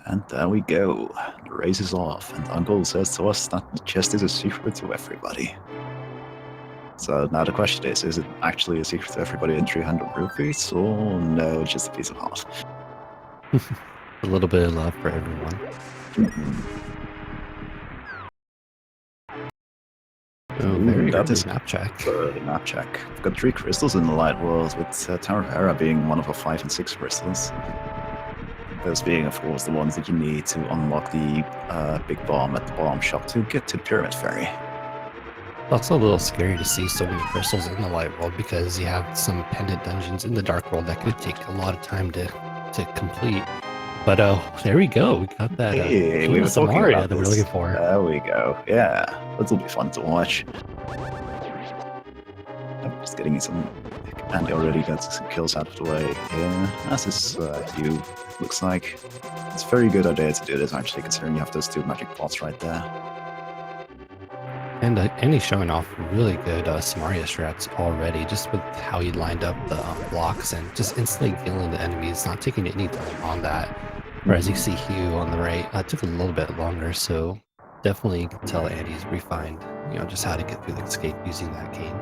And there we go. The race is off, and Uncle says to us that the chest is a secret to everybody. So now the question is it actually a secret to everybody in 300 rupees, or no, just a piece of art? A little bit of love for everyone. Oh, very That early is map check. the map check. We've got 3 crystals in the light world, with Tower of Hera being one of our 5 and 6 crystals. Those being, of course, the ones that you need to unlock the big bomb at the bomb shop to get to the Pyramid Ferry. It's also a little scary to see so many crystals in the light world because you have some pendant dungeons in the dark world that could take a lot of time to complete. But there we go. We got that Hey, we Kingdom were talking Samaria about that we're this. looking for. There we go. Yeah, that'll be fun to watch. I'm just getting some, and already got some kills out of the way. Yeah, as is Hugh. Looks like it's a very good idea to do this, actually, considering you have those 2 magic pots right there. And he's showing off really good Samaria strats already, just with how he lined up the blocks and just instantly killing the enemies, not taking any time on that. Whereas you see Hugh on the right, it took a little bit longer, so definitely you can tell Andy's refined, just how to get through the escape using that cane.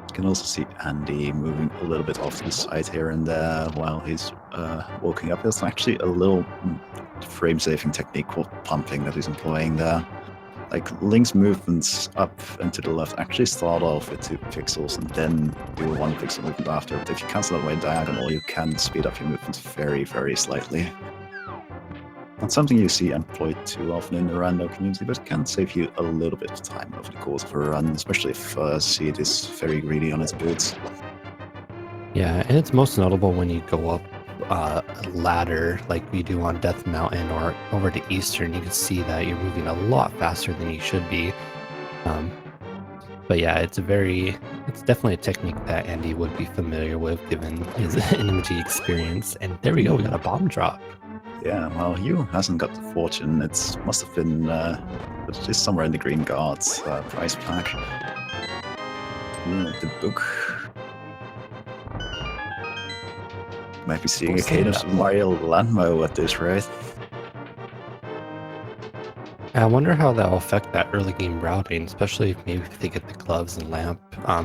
You can also see Andy moving a little bit off to the side here and there while he's walking up. There's actually a little frame-saving technique called pumping that he's employing there. Like, Link's movements up and to the left actually start off with 2 pixels and then do a 1 pixel movement after. But if you cancel that away diagonal, you can speed up your movements very, very slightly. Not something you see employed too often in the rando community, but can save you a little bit of time over the course of a run, especially if Seed is very greedy on its boots. Yeah, and it's most notable when you go up a ladder like we do on Death Mountain or over to Eastern. You can see that you're moving a lot faster than you should be. But yeah, it's definitely a technique that Andy would be familiar with given his Enmity experience. And there we go, we got a bomb drop. Yeah, well, Hugh hasn't got the fortune. It must have been, but it is somewhere in the Green Guards price pack. The book. Might be seeing a Cane of Mario Landmo at this rate. I wonder how that will affect that early game routing, especially if they get the gloves and lamp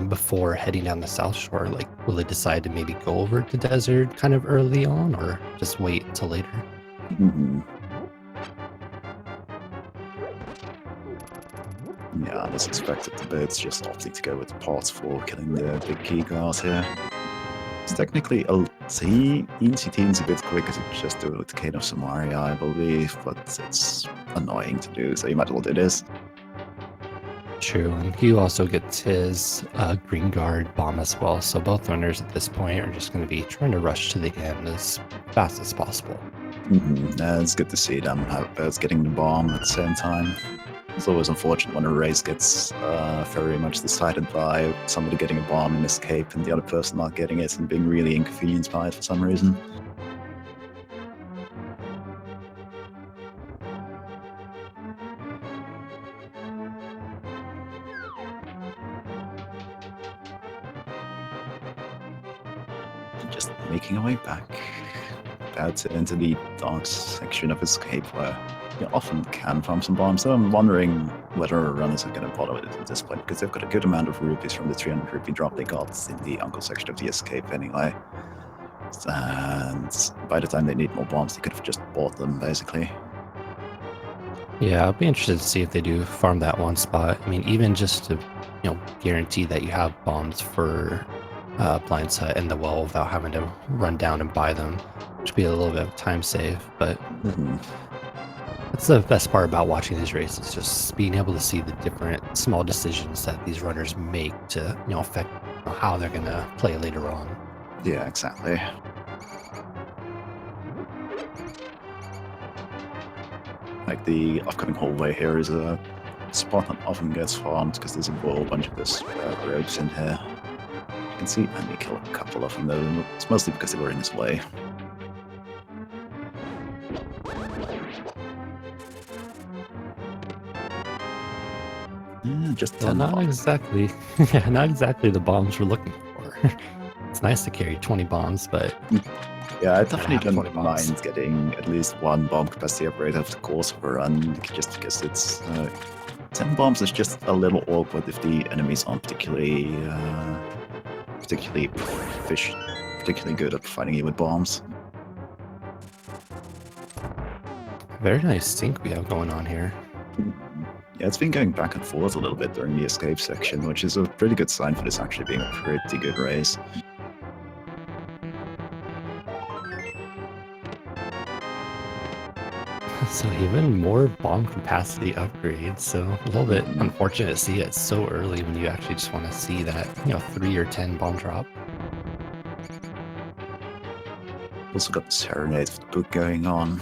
before heading down the South Shore. Like, will they decide to maybe go over to Desert kind of early on, or just wait until later? Yeah, I was expected the birds just opting to go with parts for killing the big key guards here. It's technically ENCT a bit quicker to just do it with Cane of Samaria, I believe, but it's annoying to do, so you might as well do this. True, and he also gets his Green Guard bomb as well, so both runners at this point are just going to be trying to rush to the end as fast as possible. It's good to see them both getting the bomb at the same time. It's always unfortunate when a race gets very much decided by somebody getting a bomb and escape and the other person not getting it and being really inconvenienced by it for some reason. Just making our way back out into the dark section of escape where you often can farm some bombs. So I'm wondering whether runners are going to bother with it at this point, because they've got a good amount of rupees from the 300 rupee drop they got in the uncle section of the escape anyway. And by the time they need more bombs, they could have just bought them, basically. Yeah, I'll be interested to see if they do farm that one spot. I mean, even just to, guarantee that you have bombs for Blind Hut and the well without having to run down and buy them, which would be a little bit of time save. But that's the best part about watching these races, just being able to see the different small decisions that these runners make to, affect how they're going to play later on. Yeah, exactly. Like, the upcoming hallway here is a spot that often gets farmed because there's a whole bunch of this ropes in here. You can see Andy kill a couple of them though. It's mostly because they were in his way. And just Well, 10 not bombs. exactly. Yeah, not exactly the bombs we're looking for. It's nice to carry 20 bombs, but Yeah, I gotta definitely have 20 don't bombs. mind getting at least one bomb capacity upgrade over the course of a run, just because it's 10 bombs is just a little awkward if the enemies aren't particularly particularly good at fighting you with bombs. Very nice sync we have going on here. Yeah, it's been going back and forth a little bit during the escape section, which is a pretty good sign for this actually being a pretty good race. So even more bomb capacity upgrades. So a little bit unfortunate to see it so early when you actually just want to see that, 3 or 10 bomb drop. Also got the Serenade of the Book going on.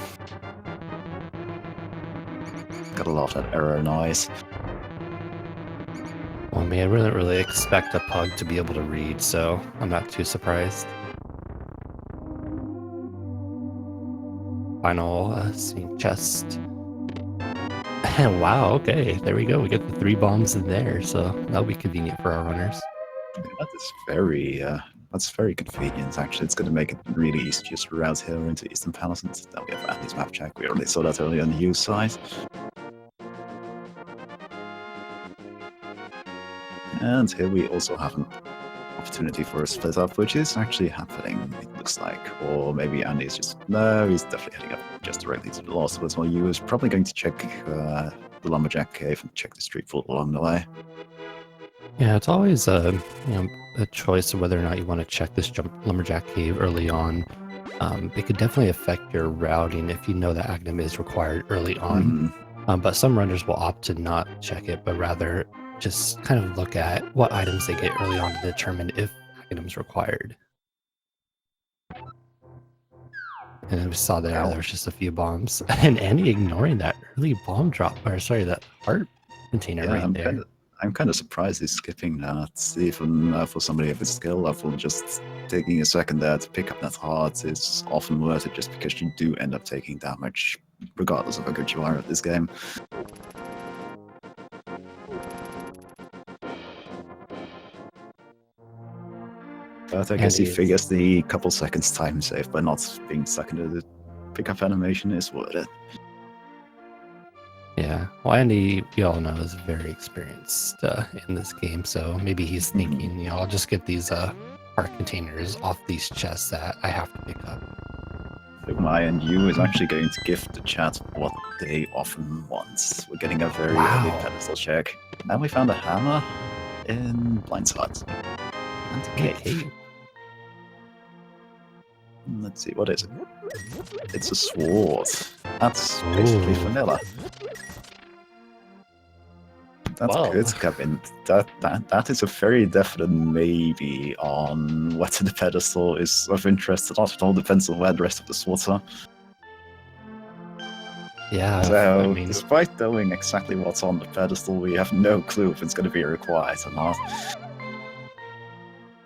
Gotta love that error noise. Well, I mean, I wouldn't really expect a pug to be able to read, so I'm not too surprised. Final sync chest. Wow, okay, there we go. We get the 3 bombs in there, so that'll be convenient for our runners. That is that's very convenient actually. It's going to make it really easy to just route here into Eastern Palisades. Then we have Andy's map check. We already saw that earlier on the U side. And here we also have an opportunity for a split up, which is actually happening, it looks like. Or maybe Andy's just... No, he's definitely heading up just directly to the last of while you is probably going to check the Lumberjack Cave and check the street food along the way. Yeah, it's always a choice of whether or not you want to check this Lumberjack Cave early on. It could definitely affect your routing if you know that Agnum is required early on. But some runners will opt to not check it, but rather just kind of look at what items they get early on to determine if Agnum is required. And we saw there was just a few bombs. And Andy ignoring that early bomb drop, or sorry, that heart container right there. I'm kind of surprised he's skipping that, even for somebody of his skill level. Just taking a second there to pick up that heart is often worth it, just because you do end up taking damage, regardless of how good you are at this game. But I guess he figures the couple seconds time save by not being stuck into the pickup animation is worth it. Yeah, well, Andy, we all know, is very experienced in this game, so maybe he's thinking, I'll just get these heart containers off these chests that I have to pick up. My and you is actually going to give the chat what they often want. We're getting a very early pedestal check. And we found a hammer in Blindside. And a cave. Let's see, what is it? It's a sword. That's basically vanilla. That's good, Kevin. That is a very definite maybe on whether the pedestal is of interest or not. It all depends on where the rest of the swords are. Yeah, so, I mean, despite knowing exactly what's on the pedestal, we have no clue if it's going to be required or not.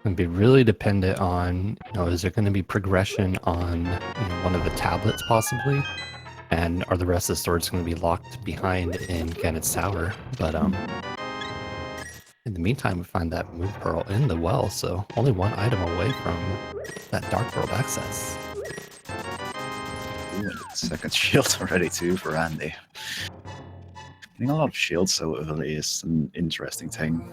It'd be really dependent on, is there going to be progression on one of the tablets possibly? And are the rest of the swords going to be locked behind in Gannett's Tower? But in the meantime, we find that Moon Pearl in the well, so only one item away from that Dark World access. Ooh, and the second shield already too for Andy. Getting a lot of shields so early is an interesting thing.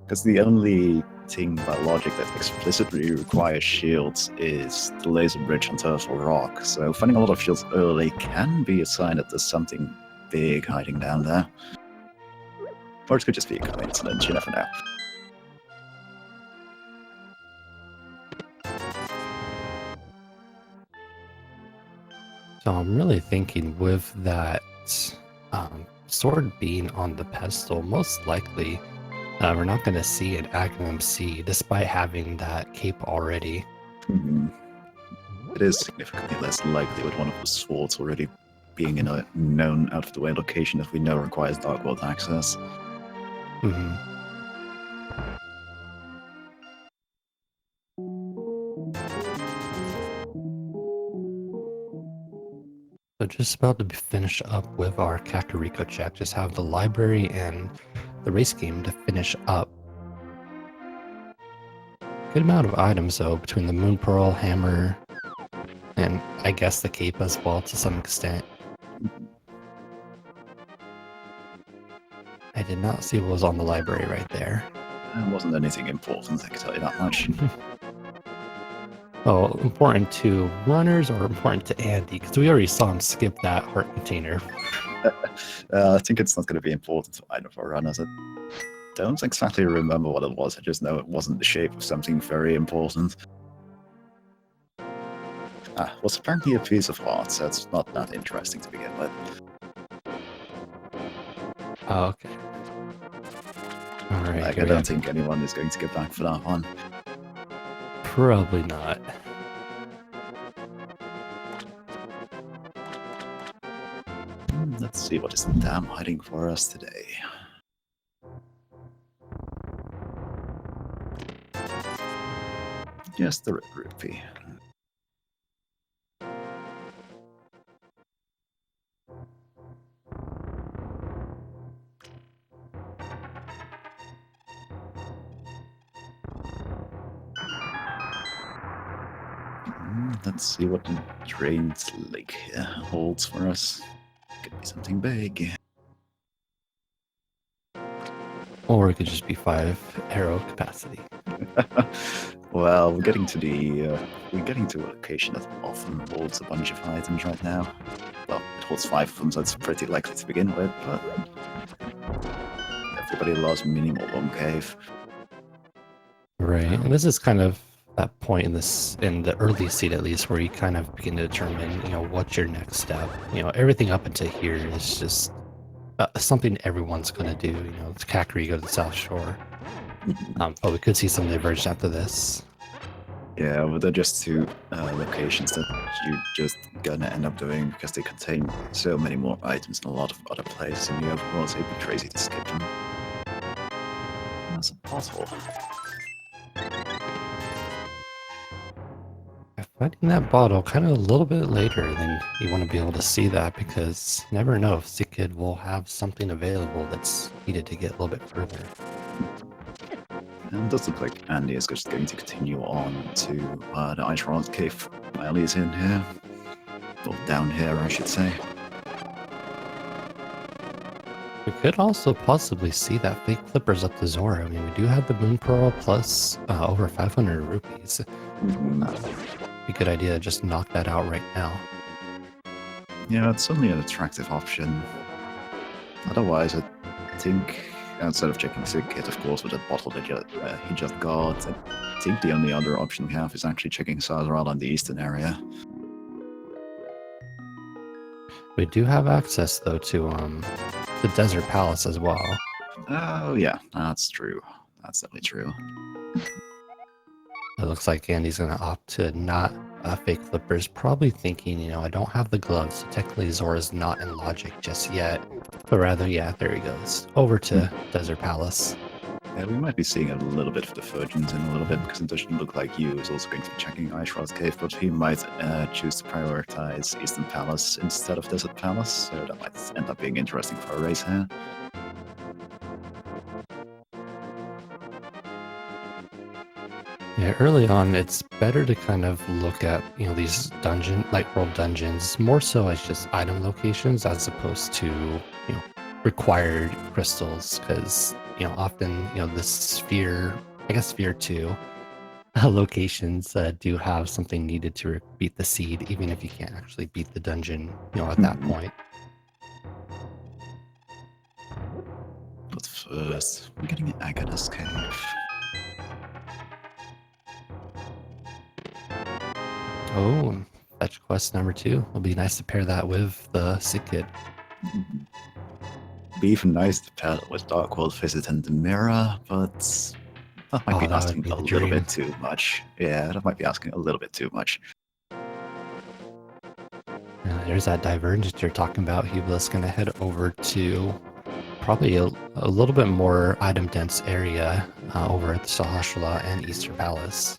Because the only thing by logic that explicitly requires shields is the laser bridge on Turtle Rock, so finding a lot of shields early can be a sign that there's something big hiding down there. Or it could just be a coincidence, you never know. So I'm really thinking with that sword being on the pedestal, most likely we're not going to see an Agnum C despite having that cape already. It is significantly less likely with one of the swords already being in a known out-of-the-way location that we know requires Dark World access. So just about to finish up with our Kakariko check. Just have the library and the race game to finish up. Good amount of items though, between the Moon Pearl, Hammer, and I guess the cape as well to some extent. I did not see what was on the library right there. There wasn't anything important, I can tell you that much. Oh, important to runners or important to Andy? Because we already saw him skip that heart container. I think it's not going to be important to either of our runners. I don't exactly remember what it was. I just know it wasn't the shape of something very important. It was apparently a piece of art, so it's not that interesting to begin with. Oh, okay. All right. Like, I don't think anyone is going to get back for that one. Probably not. Let's see what is the dam hiding for us today. Yes, the red rupee. Let's see what the drained lake here holds for us. Could be something big. Or it could just be 5 arrow capacity. Well, we're getting to a location that often holds a bunch of items right now. Well, it holds 5 of them, so it's pretty likely to begin with, but everybody loves minimal bomb cave. Right, and this is kind of that point in the early seed at least, where you kind of begin to determine, what's your next step. Everything up until here is just something everyone's going to do. It's Kakri, go to the South Shore. But we could see some divergence after this. Yeah, but they're just 2 locations that you're just gonna end up doing because they contain so many more items in a lot of other places in the overworld, so it'd be crazy to skip them. That's a pothole. Finding that bottle kind of a little bit later than you want to be able to see that, because you never know if Zikid will have something available that's needed to get a little bit further. And it does look like Andy is just going to continue on to the Ice Rod Cave while he's in here. Or down here, I should say. We could also possibly see that fake Clippers up to Zora. I mean, we do have the Moon Pearl plus over 500 rupees. Be a good idea to just knock that out right now. Yeah, it's certainly an attractive option. Otherwise, I think, outside of checking Sick Kit, of course, with that bottle that he just got, I think the only other option we have is actually checking Sazral on the eastern area. We do have access, though, to the Desert Palace as well. Oh, yeah, that's true. That's definitely true. It looks like Andy's going to opt to not fake Clippers, probably thinking, I don't have the gloves, so technically Zora's not in logic just yet. But rather, yeah, there he goes. Over to Desert Palace. Yeah, we might be seeing a little bit of divergence in a little bit, because it doesn't look like you is also going to be checking Ice Rod's Cave, but he might choose to prioritize Eastern Palace instead of Desert Palace, so that might end up being interesting for a race here. Yeah, early on, it's better to kind of look at, these light world dungeons more so as just item locations as opposed to, required crystals, because, often, the sphere, I guess sphere 2 locations do have something needed to beat the seed, even if you can't actually beat the dungeon, at that point. But first, we're getting an Agonis Cave. Oh, fetch quest number 2. It'll be nice to pair that with the Sick Kid. Be even nice to pair it with Dark World Visit and the Mirror, but that might be asking a little bit too much. Yeah, that might be asking a little bit too much. There's that divergence you're talking about. Hughbliss going to head over to probably a little bit more item dense area over at the Sahasrahla and Easter Palace.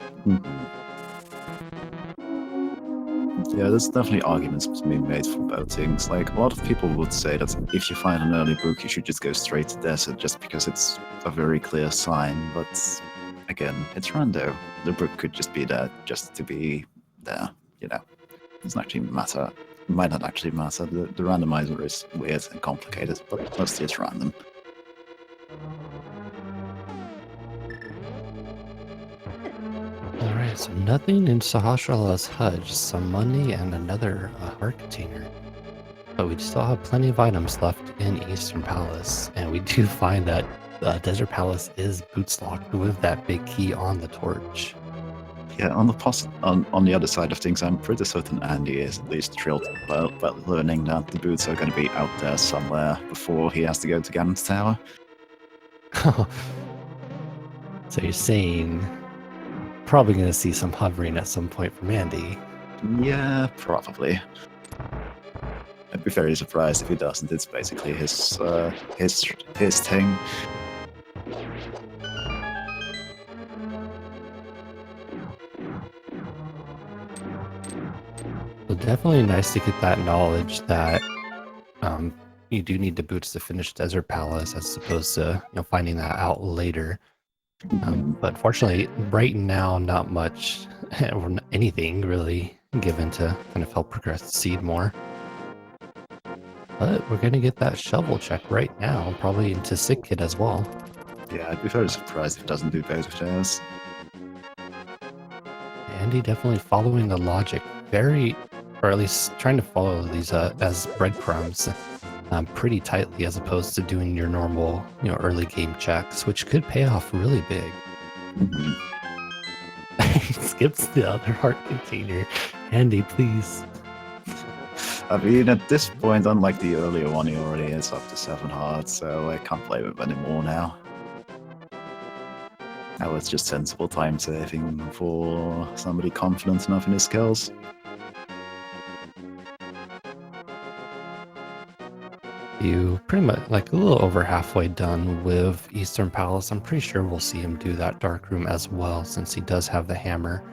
Yeah, there's definitely arguments to be made for both things. Like, a lot of people would say that if you find an early book, you should just go straight to desert just because it's a very clear sign. But again, it's rando. The book could just be there just to be there, you know. It doesn't actually matter. It might not actually matter. The randomizer is weird and complicated, but mostly it's random. Alright, so nothing in Sahasrara's hut, just some money and another heart container. But we still have plenty of items left in Eastern Palace, and we do find that Desert Palace is boots locked with that big key on the torch. Yeah, on the other side of things, I'm pretty certain Andy is at least thrilled about learning that the boots are going to be out there somewhere before he has to go to Ganon's Tower. So you're saying probably going to see some hovering at some point from Andy. Yeah, probably. I'd be very surprised if he doesn't. It's basically his thing. So definitely nice to get that knowledge that you do need the boots to finish Desert Palace as opposed to finding that out later. But fortunately, right now, not much or anything really given to kind of help progress the seed more. But we're going to get that shovel check right now, probably into Sick Kid as well. Yeah, I'd be very surprised if it doesn't do both of those. Andy definitely following the logic very, or at least trying to follow these as breadcrumbs pretty tightly as opposed to doing your normal, early game checks, which could pay off really big. He skips the other heart container. Andy, please. I mean, at this point, unlike the earlier one, he already is up to 7 hearts, so I can't blame him anymore now. Now it's just sensible time saving for somebody confident enough in his skills. You pretty much like a little over halfway done with Eastern Palace. I'm pretty sure we'll see him do that dark room as well, since he does have the hammer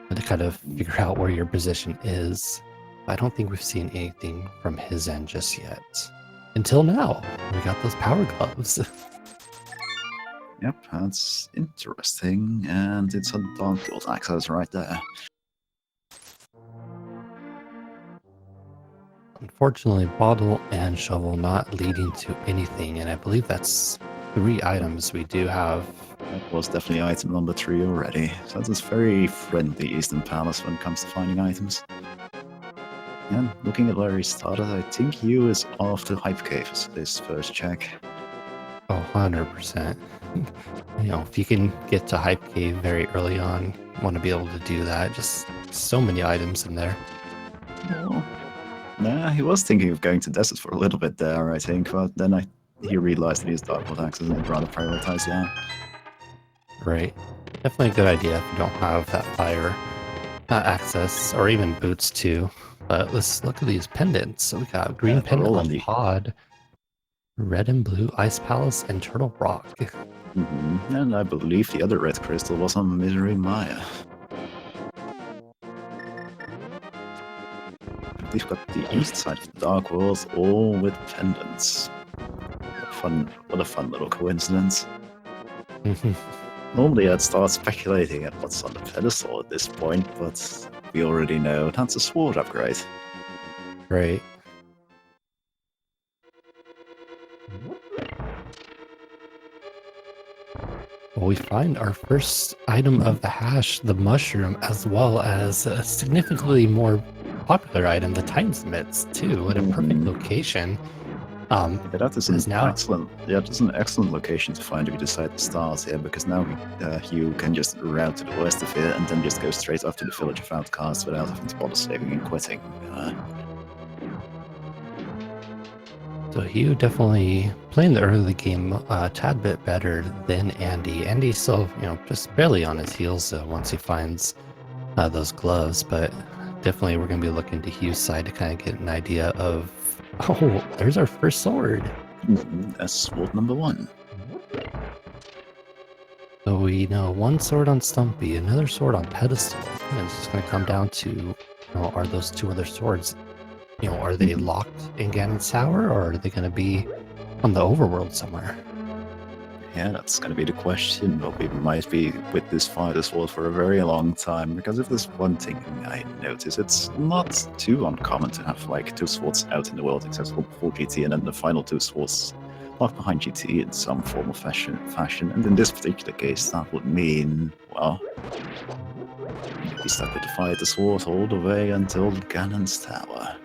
to kind of figure out where your position is. I don't think we've seen anything from his end just yet. Until now, we got those power gloves. Yep, that's interesting, and it's a Dark World access right there. Unfortunately, bottle and shovel not leading to anything, and I believe that's 3 items we do have. That was definitely item number 3 already, so that's very friendly Eastern Palace when it comes to finding items. And looking at where he started, I think he is off to Hype Cave for this first check. Oh, 100%. If you can get to Hype Cave very early on, want to be able to do that. Just so many items in there. Well, nah, he was thinking of going to Desert for a little bit there, I think, but then he realized that he's Dark World access and he'd rather prioritize that. Right. Definitely a good idea if you don't have that fire access, or even boots too. But let's look at these pendants. So we got green pendant on Pod, red and blue Ice Palace, and Turtle Rock. And I believe the other red crystal was on Misery Maya. We've got the east side of the Dark World, all with pendants. What a fun little coincidence. Normally I'd start speculating at what's on the pedestal at this point, but we already know that's a sword upgrade. Right. Well, we find our first item of the hash, the mushroom, as well as a significantly more popular item, the Titan's Mitts, too, at a perfect location. That is an excellent. Yeah, that's an excellent location to find if you decide to start here, because now you can just route to the west of here and then just go straight up to the village of Outcasts without having to bother saving and quitting. So Hugh definitely playing the early game a tad bit better than Andy. Andy's still, just barely on his heels once he finds those gloves, but definitely we're going to be looking to Hugh's side to kind of get an idea of, oh, there's our first sword. That's sword number 1. So we know one sword on Stumpy, another sword on Pedestal, and it's just going to come down to are those two other swords, are they locked in Ganon's tower, or are they going to be on the overworld somewhere? Yeah, that's going to be the question, but we might be with this fight as well for a very long time, because if there's one thing I notice, it's not too uncommon to have like two swords out in the world accessible before GT, and then the final two swords locked behind GT in some form of fashion. And in this particular case, that would mean, well, you'd be stuck with the fight the sword all the way until Ganon's tower.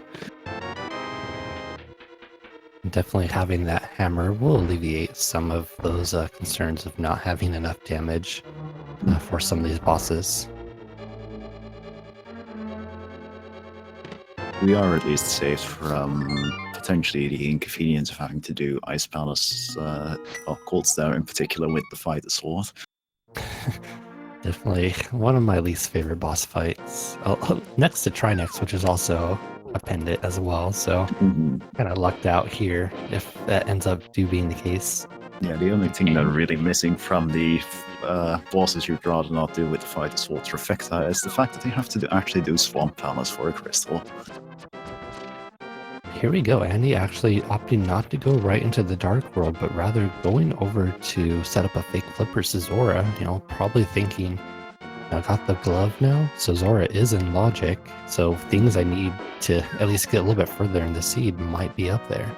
Definitely having that hammer will alleviate some of those concerns of not having enough damage for some of these bosses. We are at least safe from potentially the inconvenience of having to do Ice Palace, or Cold Star in particular, with the fight the sword. Definitely one of my least favorite boss fights. Next to Trinex, which is also a pendant as well, so kind of lucked out here if that ends up being the case. Yeah, the only thing they're really missing from the bosses you'd rather not do with the fight the sword Trifecta is the fact that you have to actually do Swamp Palace for a crystal. Here we go, Andy actually opting not to go right into the Dark World, but rather going over to set up a fake flip versus Zora, probably thinking, I got the glove now, so Zora is in logic, so things I need to at least get a little bit further in the seed might be up there.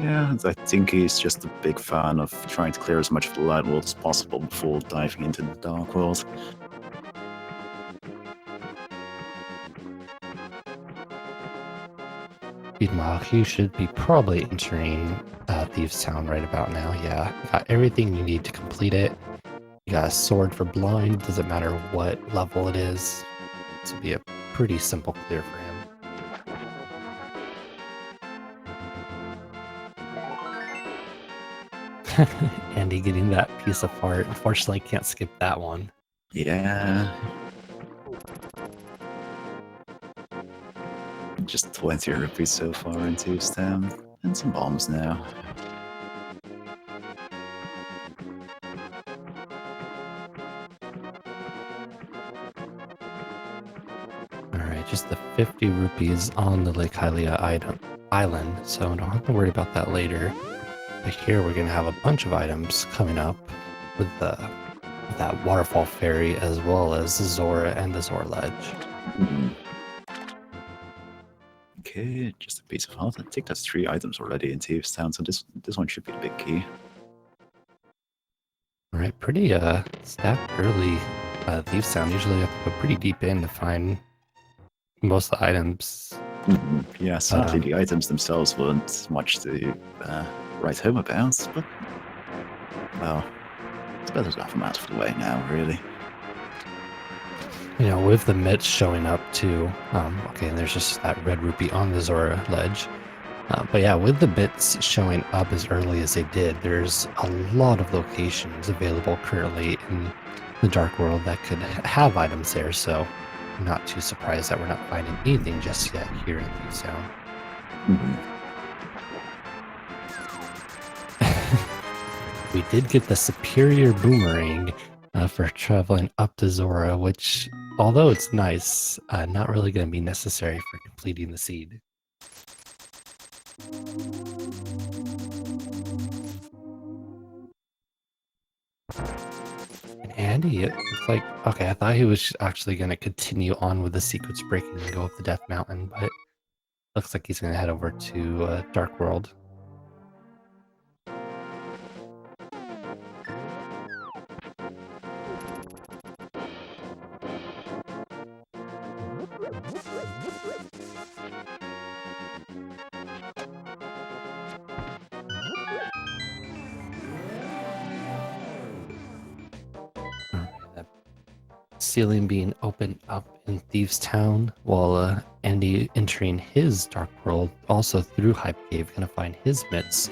Yeah, I think he's just a big fan of trying to clear as much of the light world as possible before diving into the dark world. Meanwhile, he should be probably entering Thieves Town right about now. Yeah, got everything you need to complete it. You got a sword for blind, doesn't matter what level it is. This will be a pretty simple clear for him. Andy getting that piece apart. Unfortunately, can't skip that one. Yeah. Just 20 rupees so far into his town. And some bombs now. Alright, just the 50 rupees on the Lake Hylia island, so don't have to worry about that later. But here we're going to have a bunch of items coming up with that waterfall ferry, as well as Zora and the Zora ledge. Okay, just a piece of heart. I think that's 3 items already in Thieves Town, so this one should be the big key. Alright, pretty stacked early Thieves Town. Usually you have to go pretty deep in to find most of the items. Yeah, sadly the items themselves weren't much to write home about, but well, it's better to have them out of the way now, really. With the mitts showing up too. Okay, and there's just that red rupee on the Zora ledge. But yeah, with the bits showing up as early as they did, there's a lot of locations available currently in the Dark World that could have items there, so I'm not too surprised that we're not finding anything just yet here in Thieves Town. We did get the superior boomerang for traveling up to Zora, which, although it's nice, not really going to be necessary for completing the seed. And Andy, it looks like, okay, I thought he was actually going to continue on with the sequence breaking and go up the Death Mountain, but it looks like he's going to head over to Dark World. Ceiling being opened up in Thieves Town, while Andy entering his Dark World, also through Hype Cave, gonna find his mitts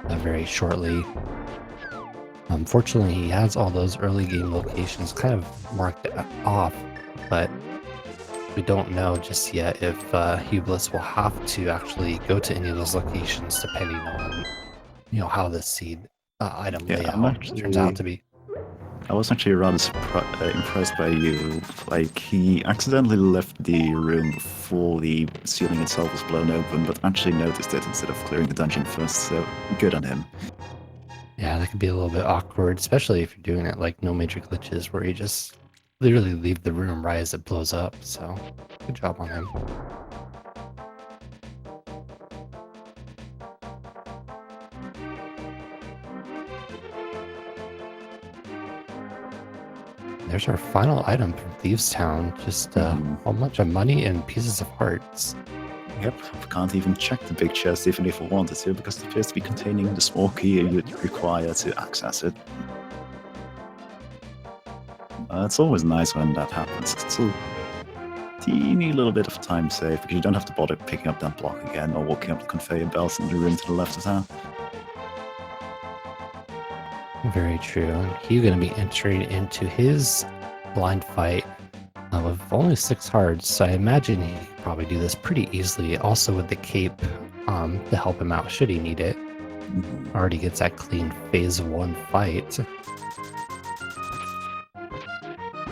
very shortly. Unfortunately, he has all those early game locations kind of marked off, but we don't know just yet if imhughbliss will have to actually go to any of those locations depending on how the seed item layout turns out to be. I was actually rather impressed by you. Like, he accidentally left the room before the ceiling itself was blown open, but actually noticed it instead of clearing the dungeon first, so good on him. Yeah, that could be a little bit awkward, especially if you're doing it like no major glitches where you just literally leave the room right as it blows up. So good job on him. There's our final item from Thieves Town. Just a whole bunch of money and pieces of hearts. Yep, we can't even check the big chest even if we wanted to, because it appears to be containing the small key you'd require to access it. It's always nice when that happens. It's a teeny little bit of time save, because you don't have to bother picking up that block again or walking up the conveyor belt in the room to the left of town. Very true. And he's going to be entering into his blind fight with only 6 hearts. So I imagine he could probably do this pretty easily. Also with the cape to help him out should he need it. Already gets that clean phase 1 fight.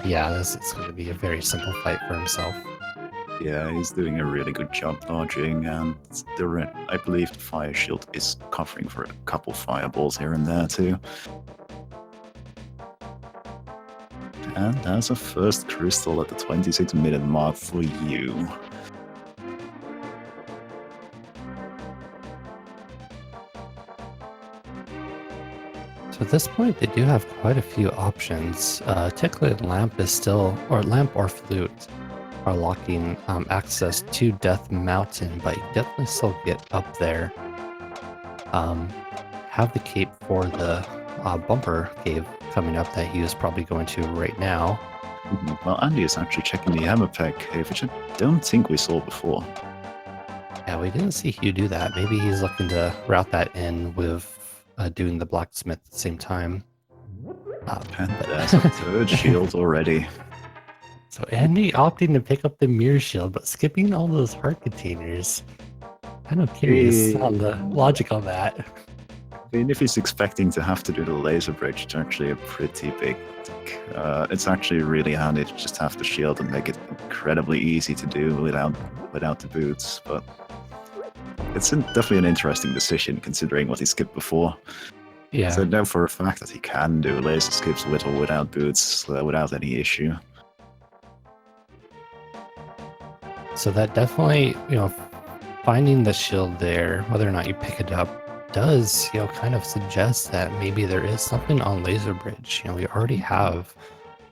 Yeah, this is going to be a very simple fight for himself. Yeah, he's doing a really good job dodging, and I believe the fire shield is covering for a couple fireballs here and there too. And there's a first crystal at the 26-minute mark for you. So at this point, they do have quite a few options. Technically, lamp or flute are locking access to Death Mountain, but you definitely still get up there. Have the cape for the bumper cave coming up that he was probably going to right now. Well, Andy is actually checking the hammer pack cave, which I don't think we saw before. Yeah, we didn't see Hugh do that. Maybe he's looking to route that in with doing the blacksmith at the same time. And there's a third shield already. So Andy opting to pick up the mirror shield, but skipping all those heart containers. Kind of curious on the logic on that. I mean, if he's expecting to have to do the laser bridge, it's actually a pretty big... it's actually really handy to just have the shield and make it incredibly easy to do without the boots, but it's definitely an interesting decision considering what he skipped before. Yeah. So I know for a fact that he can do laser skips with or without boots without any issue. So that definitely, finding the shield there, whether or not you pick it up, does, kind of suggest that maybe there is something on Laser Bridge. We already have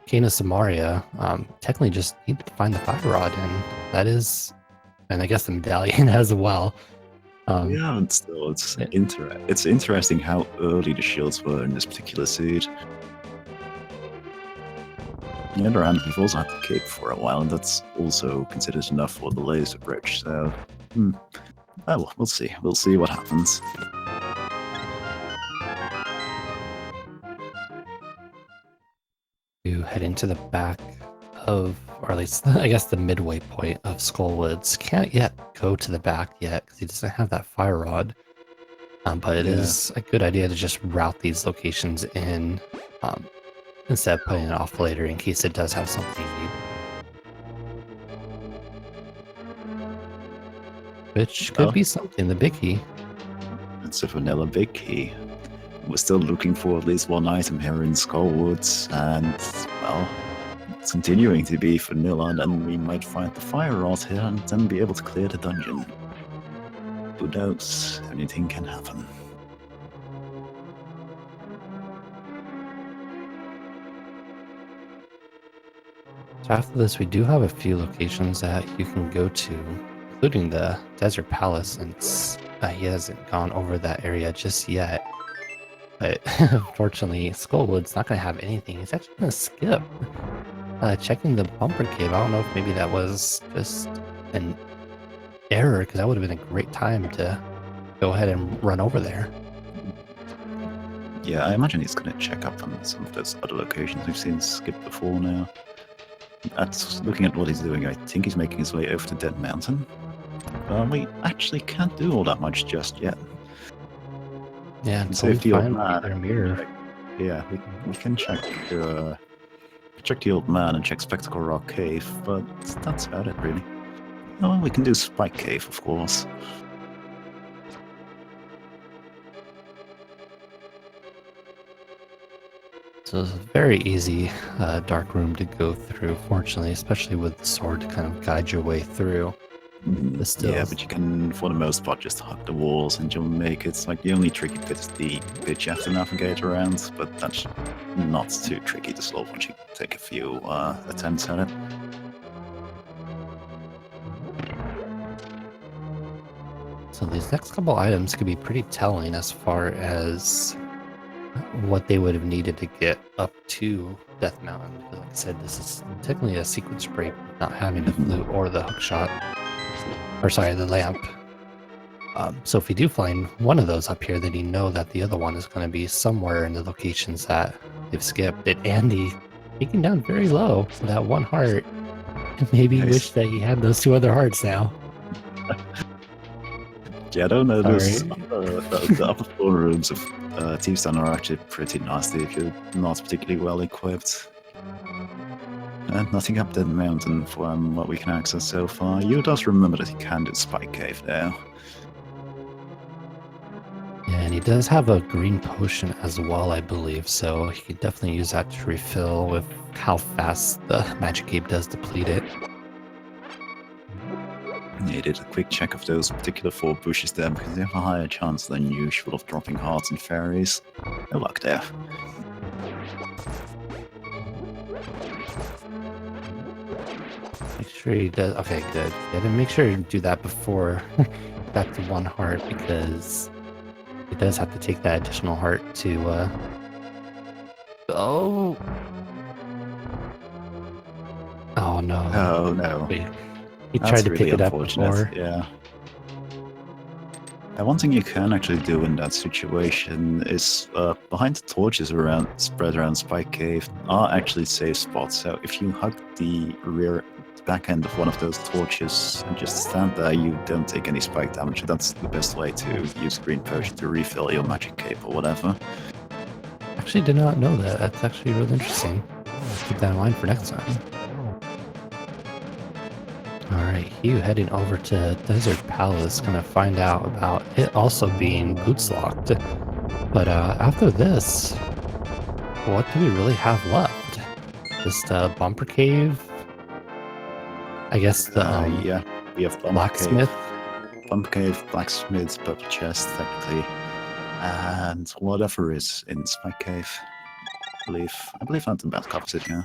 Kena Samaria. Technically just need to find the fire rod, and that is, and I guess the medallion as well. Yeah, and still, it's interesting how early the shields were in this particular suit. On the other hand, we've also had the cape for a while, and that's also considered enough for the laser bridge, so... Well, we'll see. We'll see what happens. You head into the back of, or at least, I guess, the midway point of Skullwoods. Can't yet go to the back yet, because he doesn't have that fire rod. But it is a good idea to just route these locations in, instead of putting it off later in case it does have something you need. Which could be something, the big key. It's a vanilla big key. We're still looking for at least one item here in Skullwoods, and, well, it's continuing to be vanilla, and then we might find the fire rod here and then be able to clear the dungeon. Who knows? Anything can happen. So after this, we do have a few locations that you can go to, including the Desert Palace, since he hasn't gone over that area just yet. But unfortunately, Skullwood's not going to have anything. He's actually going to skip checking the bumper cave. I don't know if maybe that was just an error, because that would have been a great time to go ahead and run over there. Yeah, I imagine he's going to check up on some of those other locations we've seen skip before now. Looking at what he's doing, I think he's making his way over to Dead Mountain. We actually can't do all that much just yet. Yeah, until Safety we of find man. their mirror. Yeah, we can check the old man and check Spectacle Rock Cave, but that's about it really. Oh, we can do Spike Cave, of course. So it's a very easy dark room to go through, fortunately, especially with the sword to kind of guide your way through. But still, Yeah, but you can, for the most part, just hug the walls and you'll make it. Like, the only tricky bit is the bit you have to navigate around, but that's not too tricky to solve once you take a few attempts at it. so these next couple items could be pretty telling as far as what they would have needed to get up to Death Mountain. Like I said, this is technically a sequence break, not having the flute or the hookshot, or sorry, the lamp. So if you do find one of those up here, then you know that the other one is going to be somewhere in the locations that they've skipped. And Andy taking down very low for that one heart. And maybe Nice. wish that he had those two other hearts now. Yeah, I don't know. Sorry. The upper floor rooms of Teamstone are actually pretty nasty if you're not particularly well equipped. And nothing up that mountain from what we can access so far. You just remember that you can do Spike Cave there. Yeah, and he does have a green potion as well, I believe, so he could definitely use that to refill with how fast the magic cape does deplete it. You did a quick check of those particular 4 bushes there because they have a higher chance than usual of dropping hearts and fairies. No luck there. Make sure he does. Okay, good. Yeah, then make sure you do that before back to 1 heart because it does have to take that additional heart to. Oh. Oh no. Oh no. Wait. He That's tried to really pick it up unfortunate. before. Yeah. And one thing you can actually do in that situation is behind the torches spread around Spike Cave are actually safe spots. So if you hug the back end of one of those torches and just stand there, you don't take any spike damage. That's the best way to use Green Potion to refill your magic cape or whatever. Actually, did not know that. That's actually really interesting. I'll keep that in mind for next time. Alright, Hugh heading over to Desert Palace, gonna find out about it also being boots locked. But after this, what do we really have left? Just Bumper Cave? I guess the Yeah, we have blacksmith. Bumper Cave, blacksmith, purple chest, technically, and whatever is in Spike Cave. I believe that about covers it. Yeah.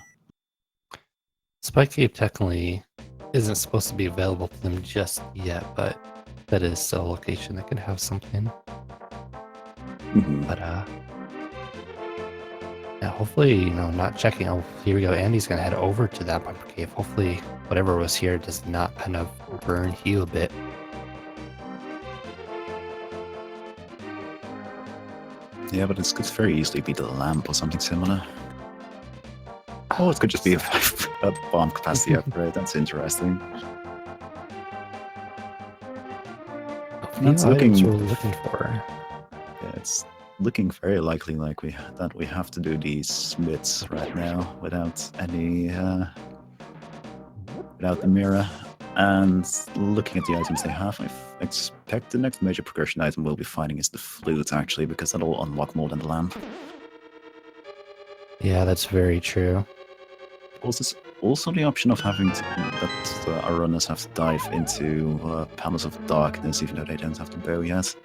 Spike Cave technically isn't supposed to be available to them just yet, but that is still a location that can have something. But yeah, hopefully, not checking. Oh, here we go. Andy's gonna head over to that Bumper Cave. Hopefully, whatever was here does not kind of burn Hugh a bit. Yeah, but this could very easily be the lamp or something similar. Oh, it could just be a bomb capacity upgrade. That's interesting. That's looking. We're looking for. Yeah, it's looking very likely that we have to do these smiths right now without any without the mirror. And looking at the items they have, I expect the next major progression item we'll be finding is the flute, actually, because that'll unlock more than the lamp. Yeah, that's very true. There's also the option of having our runners have to dive into Palace of Darkness, even though they don't have the bow yet.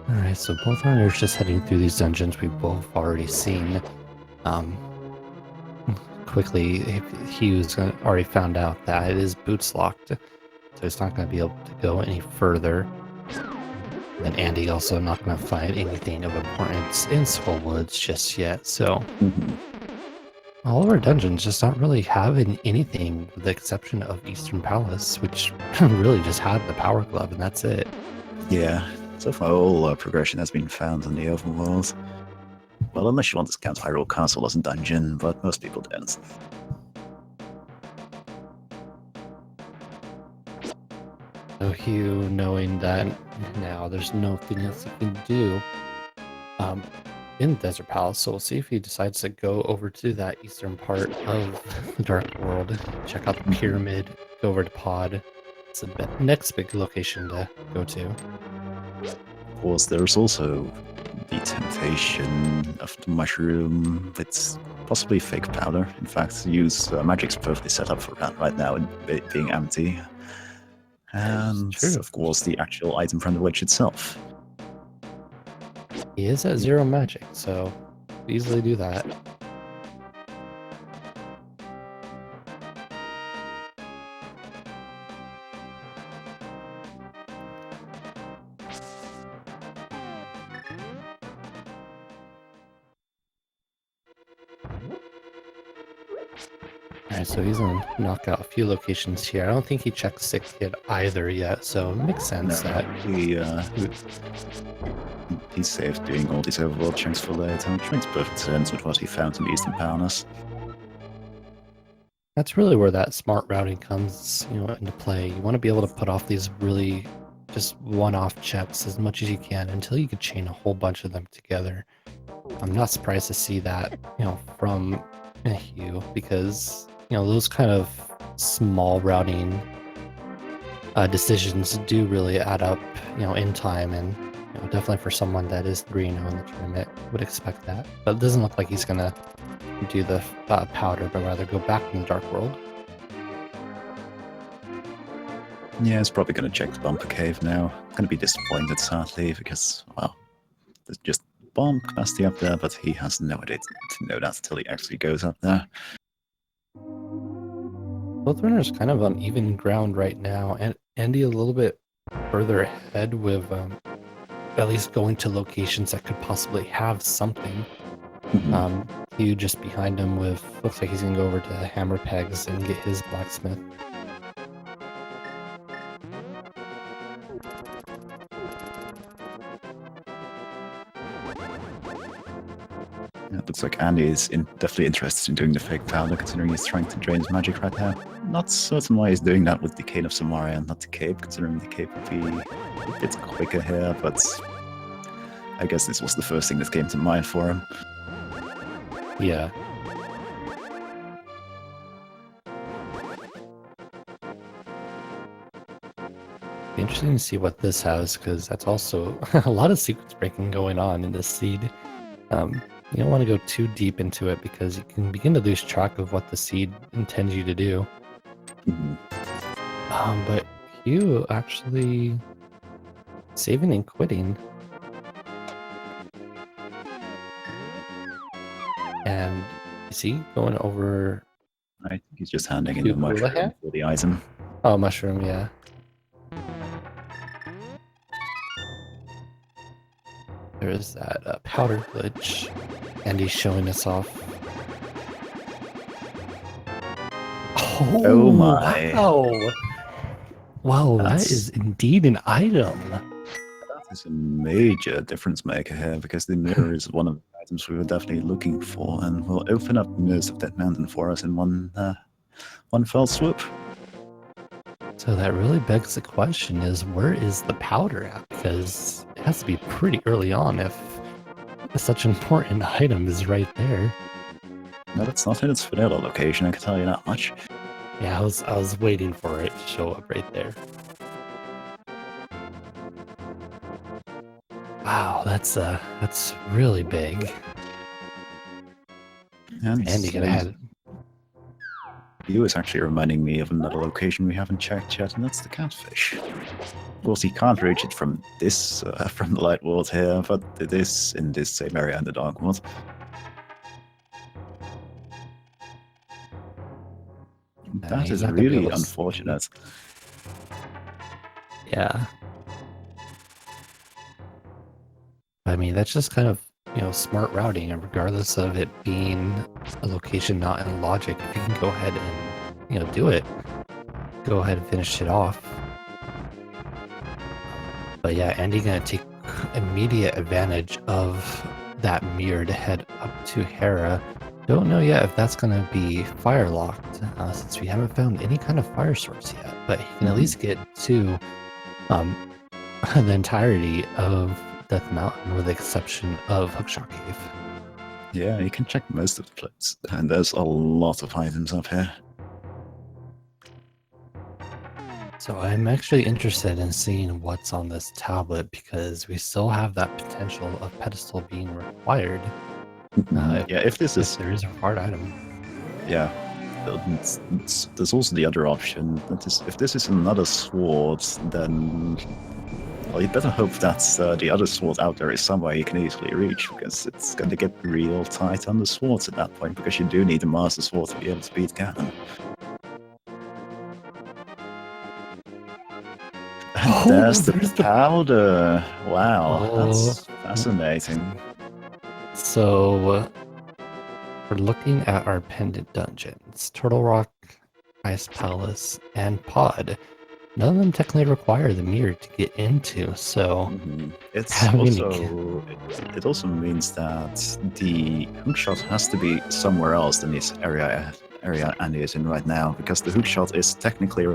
Alright, so both runners just heading through these dungeons we've both already seen. Quickly, Hugh's already found out that it is boots locked, so he's not going to be able to go any further. And Andy also not going to find anything of importance in Skullwoods just yet, so all of our dungeons just don't really have anything with the exception of Eastern Palace, which really just had the Power Glove, and that's it. Yeah, so far all progression has been found in the overworld. Well, unless you want to count Hyrule Castle as a dungeon, but most people don't. So Hugh, knowing that now there's nothing else he can do in Desert Palace, so we'll see if he decides to go over to that eastern part of the Dark World, check out the pyramid, go over to Pod. It's the next big location to go to. Of course, there's also the temptation of the mushroom with possibly fake powder. In fact, use magic's perfectly set up for that right now, it being empty. And true. of course, the actual item from the witch itself. He is at 0 magic, so easily do that. Alright, so he's gonna knock out a few locations here. I don't think he checked 6 yet either yet, so it makes sense that he's safe doing all these overworld chunks for later, which makes perfect sense with what he found in the Eastern Palace. That's really where that smart routing comes, into play. You want to be able to put off these really just one-off checks as much as you can until you could chain a whole bunch of them together. I'm not surprised to see that, from Hugh, because those kind of small routing decisions do really add up, in time, and definitely for someone that is 3-0 in the tournament would expect that. But it doesn't look like he's gonna do the powder, but rather go back in the Dark World. Yeah, he's probably going to check the bumper cave now. Going to be disappointed, sadly, because, well, there's just bomb capacity up there, but he has no idea to know that until he actually goes up there. Both runners kind of on even ground right now, and Andy a little bit further ahead with at least going to locations that could possibly have something. Hugh just behind him with, looks like he's gonna go over to the hammer pegs and get his blacksmith. Yeah, it looks like Andy is definitely interested in doing the fake powder, considering he's trying to drain his magic right now. Not certain why he's doing that with the Cane of Samaria and not the Cape, considering the Cape would be a bit quicker here, but I guess this was the first thing that came to mind for him. Yeah. Interesting to see what this has, because that's also a lot of sequence breaking going on in this seed. You don't want to go too deep into it because you can begin to lose track of what the seed intends you to do. But Hugh actually saving and quitting. And is he going over? I think he's just handing in the mushroom for the item. Oh, mushroom, yeah. There is that powder glitch, and he's showing us off. Oh my! Wow, that is indeed an item. That is a major difference maker here, because the mirror is one of the items we were definitely looking for, and will open up most of that mountain for us in one fell swoop. So that really begs the question: is where is the powder at? Because it has to be pretty early on if such an important item is right there. No, that's not in its vanilla location, I can tell you that much. Yeah, I was waiting for it to show up right there. Wow, that's really big. And you gotta have. You is actually reminding me of another location we haven't checked yet, and that's the catfish. Of course, he can't reach it from this, from the light world here, but it is in this same area in the dark world. That is really unfortunate. Yeah. I mean, that's just kind of, smart routing, and regardless of it being a location not in logic, if you can go ahead and, do it, go ahead and finish it off. But yeah, Andy gonna take immediate advantage of that mirror to head up to Hera. Don't know yet if that's going to be fire locked, since we haven't found any kind of fire source yet. But he can at least get to the entirety of Death Mountain, with the exception of Hookshot Cave. Yeah, you can check most of the place, and there's a lot of items up here. So I'm actually interested in seeing what's on this tablet, because we still have that potential of pedestal being required. Yeah, if there is a required item. Yeah, there's also the other option. That is, if this is another sword, then well, you better hope that the other sword out there is somewhere you can easily reach, because it's going to get real tight on the swords at that point, because you do need a master sword to be able to beat Ganon. And there's the powder. Wow, that's fascinating. So we're looking at our pendant dungeons: Turtle Rock, Ice Palace, and Pod. None of them technically require the mirror to get into, so it also means that the hookshot has to be somewhere else than this area Andy is in right now, because the hookshot is technically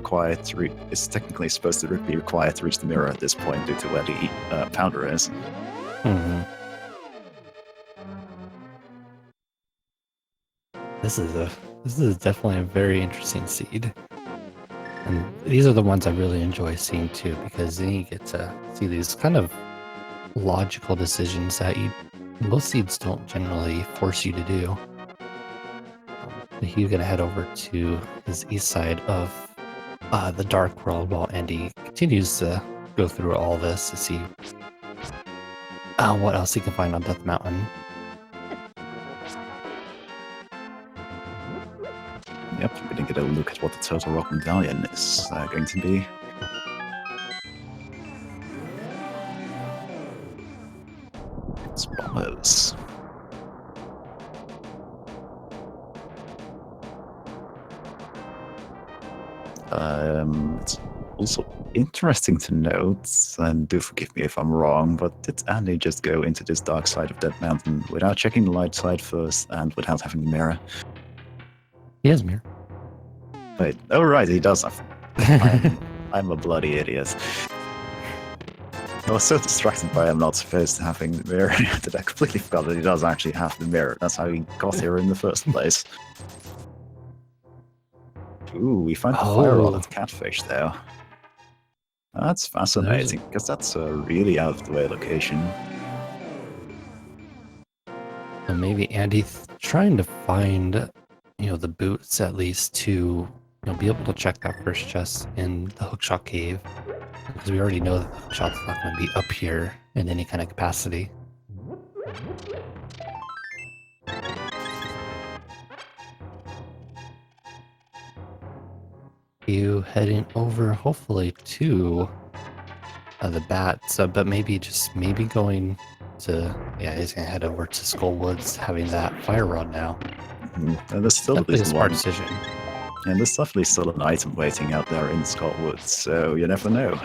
supposed to be required to reach the mirror at this point due to where the powder is. This is definitely a very interesting seed. And these are the ones I really enjoy seeing too, because then you get to see these kind of logical decisions that most seeds don't generally force you to do. He's gonna head over to his east side of the Dark World, while Andy continues to go through all this to see what else he can find on Death Mountain. Yep, we're going to get a look at what the Turtle Rock Medallion is going to be. It's bombers. It's also interesting to note, and do forgive me if I'm wrong, but did Andy just go into this dark side of Dead Mountain without checking the light side first and without having the mirror? He has a mirror. Wait, oh right, he does have. I'm a bloody idiot. I was so distracted by him not supposed to having the mirror that I completely forgot that he does actually have the mirror. That's how he got here in the first place. Ooh, we find the fire rod of catfish though. That's fascinating, because that's a really out of the way location. So maybe Andy's trying to find, the boots at least to, be able to check that first chest in the Hookshot Cave, because we already know that the Hookshot's not going to be up here in any kind of capacity. You heading over, hopefully, to the bats, but maybe going to, he's gonna head over to Skull Woods, having that fire rod now. And there's still a smart decision. And there's definitely still an item waiting out there in Skull Woods, so you never know.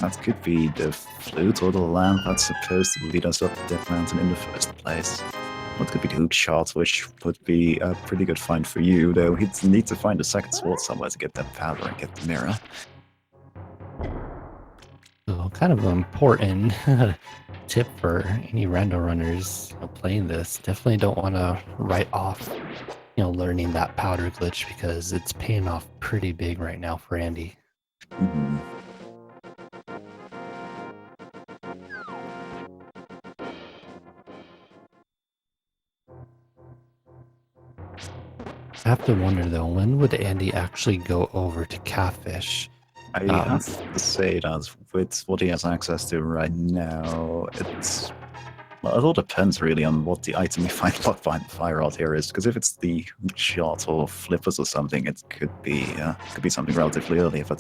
That could be the flute or the lamp that's supposed to lead us up the Death Mountain in the first place. What could be the hookshot, which would be a pretty good find for you, though he'd need to find a second sword somewhere to get that powder and get the mirror. So kind of an important tip for any rando runners playing this. Definitely don't want to write off, learning that powder glitch, because it's paying off pretty big right now for Andy. I have to wonder though, when would Andy actually go over to Catfish? I have to say that with what he has access to right now, it all depends really on what the item you find locked behind the fire rod here is. Because if it's the shot or flippers or something, it could be something relatively early. If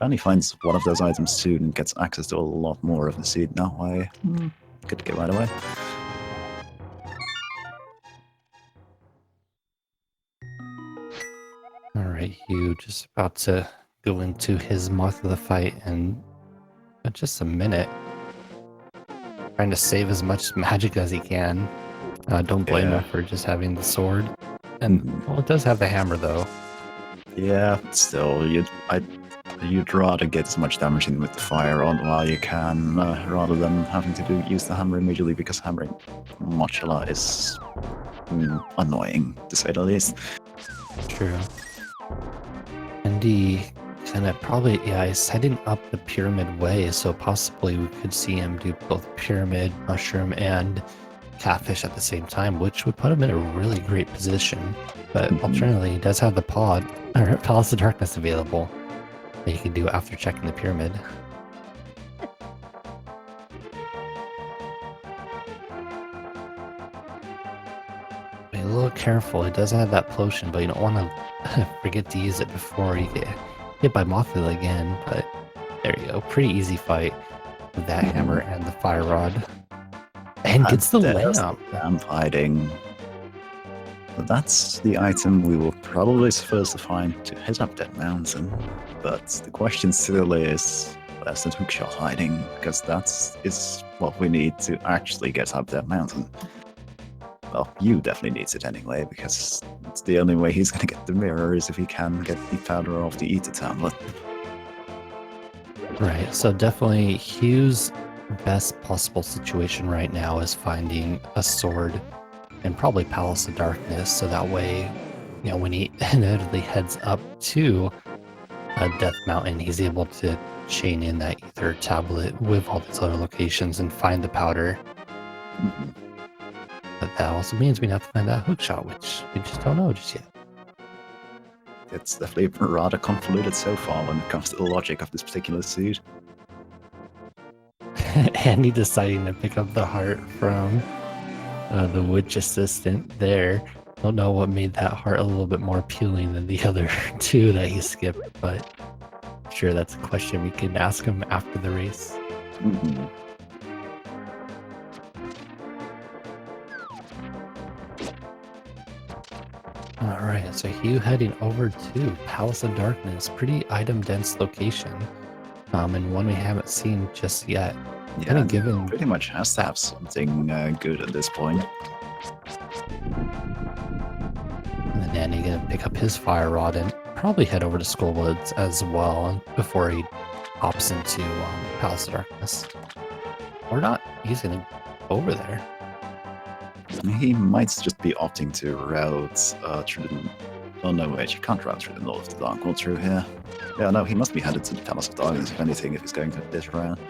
Andy finds one of those items soon and gets access to a lot more of the seed, now I could go right away. Alright, Hugh, just about to go into his Moth of the Fight in just a minute. trying to save as much magic as he can. Don't blame him for just having the sword. And well, it does have the hammer though. Yeah, still, you'd rather get as much damage in with the fire on while you can, rather than having to use the hammer immediately, because hammering modular is annoying, to say the least. True. And he kind of probably, yeah, he's heading up the pyramid way, so possibly we could see him do both pyramid, mushroom, and catfish at the same time, which would put him in a really great position. But alternatively, he does have the pod, or Palace of Darkness available that you can do after checking the pyramid. Be a little careful. It does have that potion, but you don't want to forget to use it before you get hit by Mothula again. But there you go. Pretty easy fight with that hammer and the fire rod. And gets the lamp. Lamp hiding. That's the item we will probably first find to hit up that mountain. But the question still is, where's the hookshot hiding? Because that is what we need to actually get up that mountain. Well, you definitely needs it anyway, because it's the only way he's going to get the mirror is if he can get the powder off the Ether tablet. Right, so definitely Hugh's best possible situation right now is finding a sword and probably Palace of Darkness, so that way, you know, when he inevitably heads up to Death Mountain, he's able to chain in that Ether tablet with all these other locations and find the powder. But that also means we have to find that hookshot, which we just don't know just yet. It's definitely rather convoluted so far when it comes to the logic of this particular suit. Andy deciding to pick up the heart from the witch assistant there. Don't know what made that heart a little bit more appealing than the other two that he skipped, but I'm sure that's a question we can ask him after the race. Alright, so Hugh heading over to Palace of Darkness. Pretty item-dense location, and one we haven't seen just yet. Yeah, Kind of given pretty much has to have something good at this point. And then Andy gonna pick up his fire rod and probably head over to Skullwoods as well before he hops into Palace of Darkness. Or not, he's gonna go over there. He might just be opting to route through the... Oh no, wait, you can't route through the North of the Dark World through here. Yeah, no, he must be headed to the Palace of Darkness, if anything, if he's going to this route.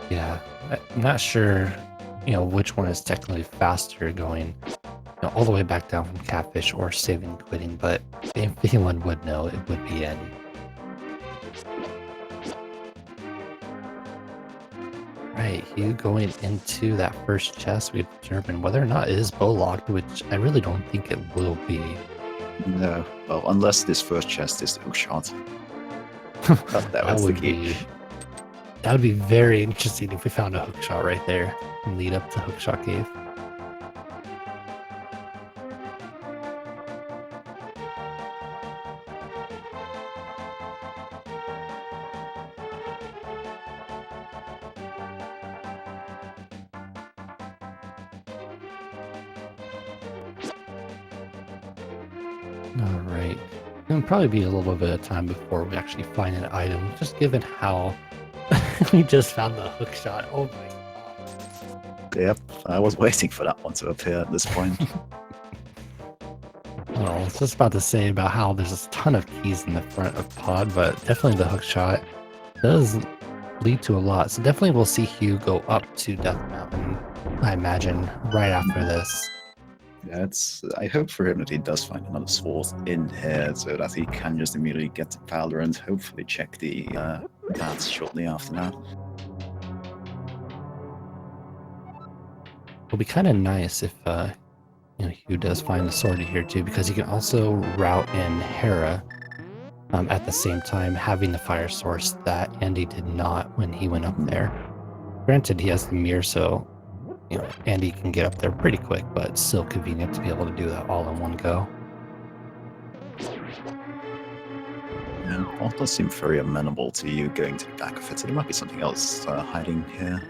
Yeah, I'm not sure, you know, which one is technically faster going, you know, all the way back down from Catfish or saving and quitting, but if anyone would know, it would be Andy. Right, Hugh going into that first chest, we've determined whether or not it is bow locked, which I really don't think it will be. No, well, unless this first chest is the hookshot. that was the key. That would be very interesting if we found a hookshot right there and lead up to Hookshot Cave. Alright. It'll probably be a little bit of time before we actually find an item, just given how we just found the hookshot. Oh my god. Yep, I was waiting for that one to appear at this point. Well, I was just about to say about how there's a ton of keys in the front of Pod, but definitely the hookshot does lead to a lot. So definitely we'll see Hugh go up to Death Mountain, I imagine, right after this. Yeah, I hope for him that he does find another sword in here so that he can just immediately get the powder and hopefully check the paths shortly after that. It'll be kind of nice if you know, Hugh does find the sword here too, because he can also route in Hera at the same time, having the fire source that Andy did not when he went up there. Granted, he has the mirror, so you know, Andy can get up there pretty quick, but it's still convenient to be able to do that all in one go. Yeah, well, it does seem very amenable to you going to the back of it, so there might be something else hiding here.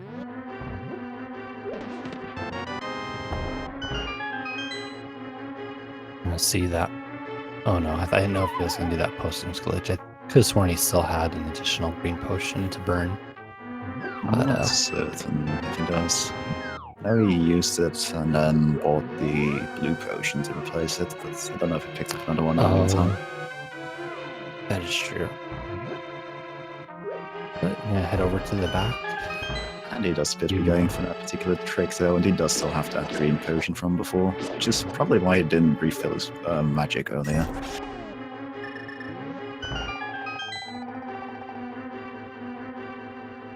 I'm gonna see that. Oh no, I didn't know if he was gonna do that potions glitch. I could have sworn he still had an additional green potion to burn. I'm But not certain if he does. I know he used it and then bought the blue potion to replace it, but I don't know if he picked up another one in the meantime. That is true. But I'm gonna head over to the back. And he does appear to be going for that particular trick though, and he does still have that green potion from before, which is probably why he didn't refill his magic earlier.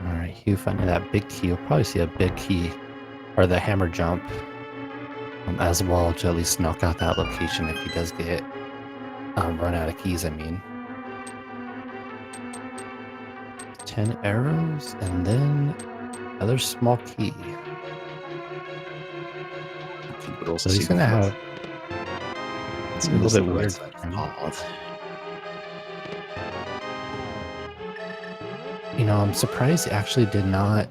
Alright, Hugh finding that big key. You'll probably see a big key or the hammer jump as well to at least knock out that location if he does get run out of keys, I mean. 10 arrows and then another small key. I think we'd also So see he's gonna have it's a little bit the right weird. side of the path. You know, I'm surprised he actually did not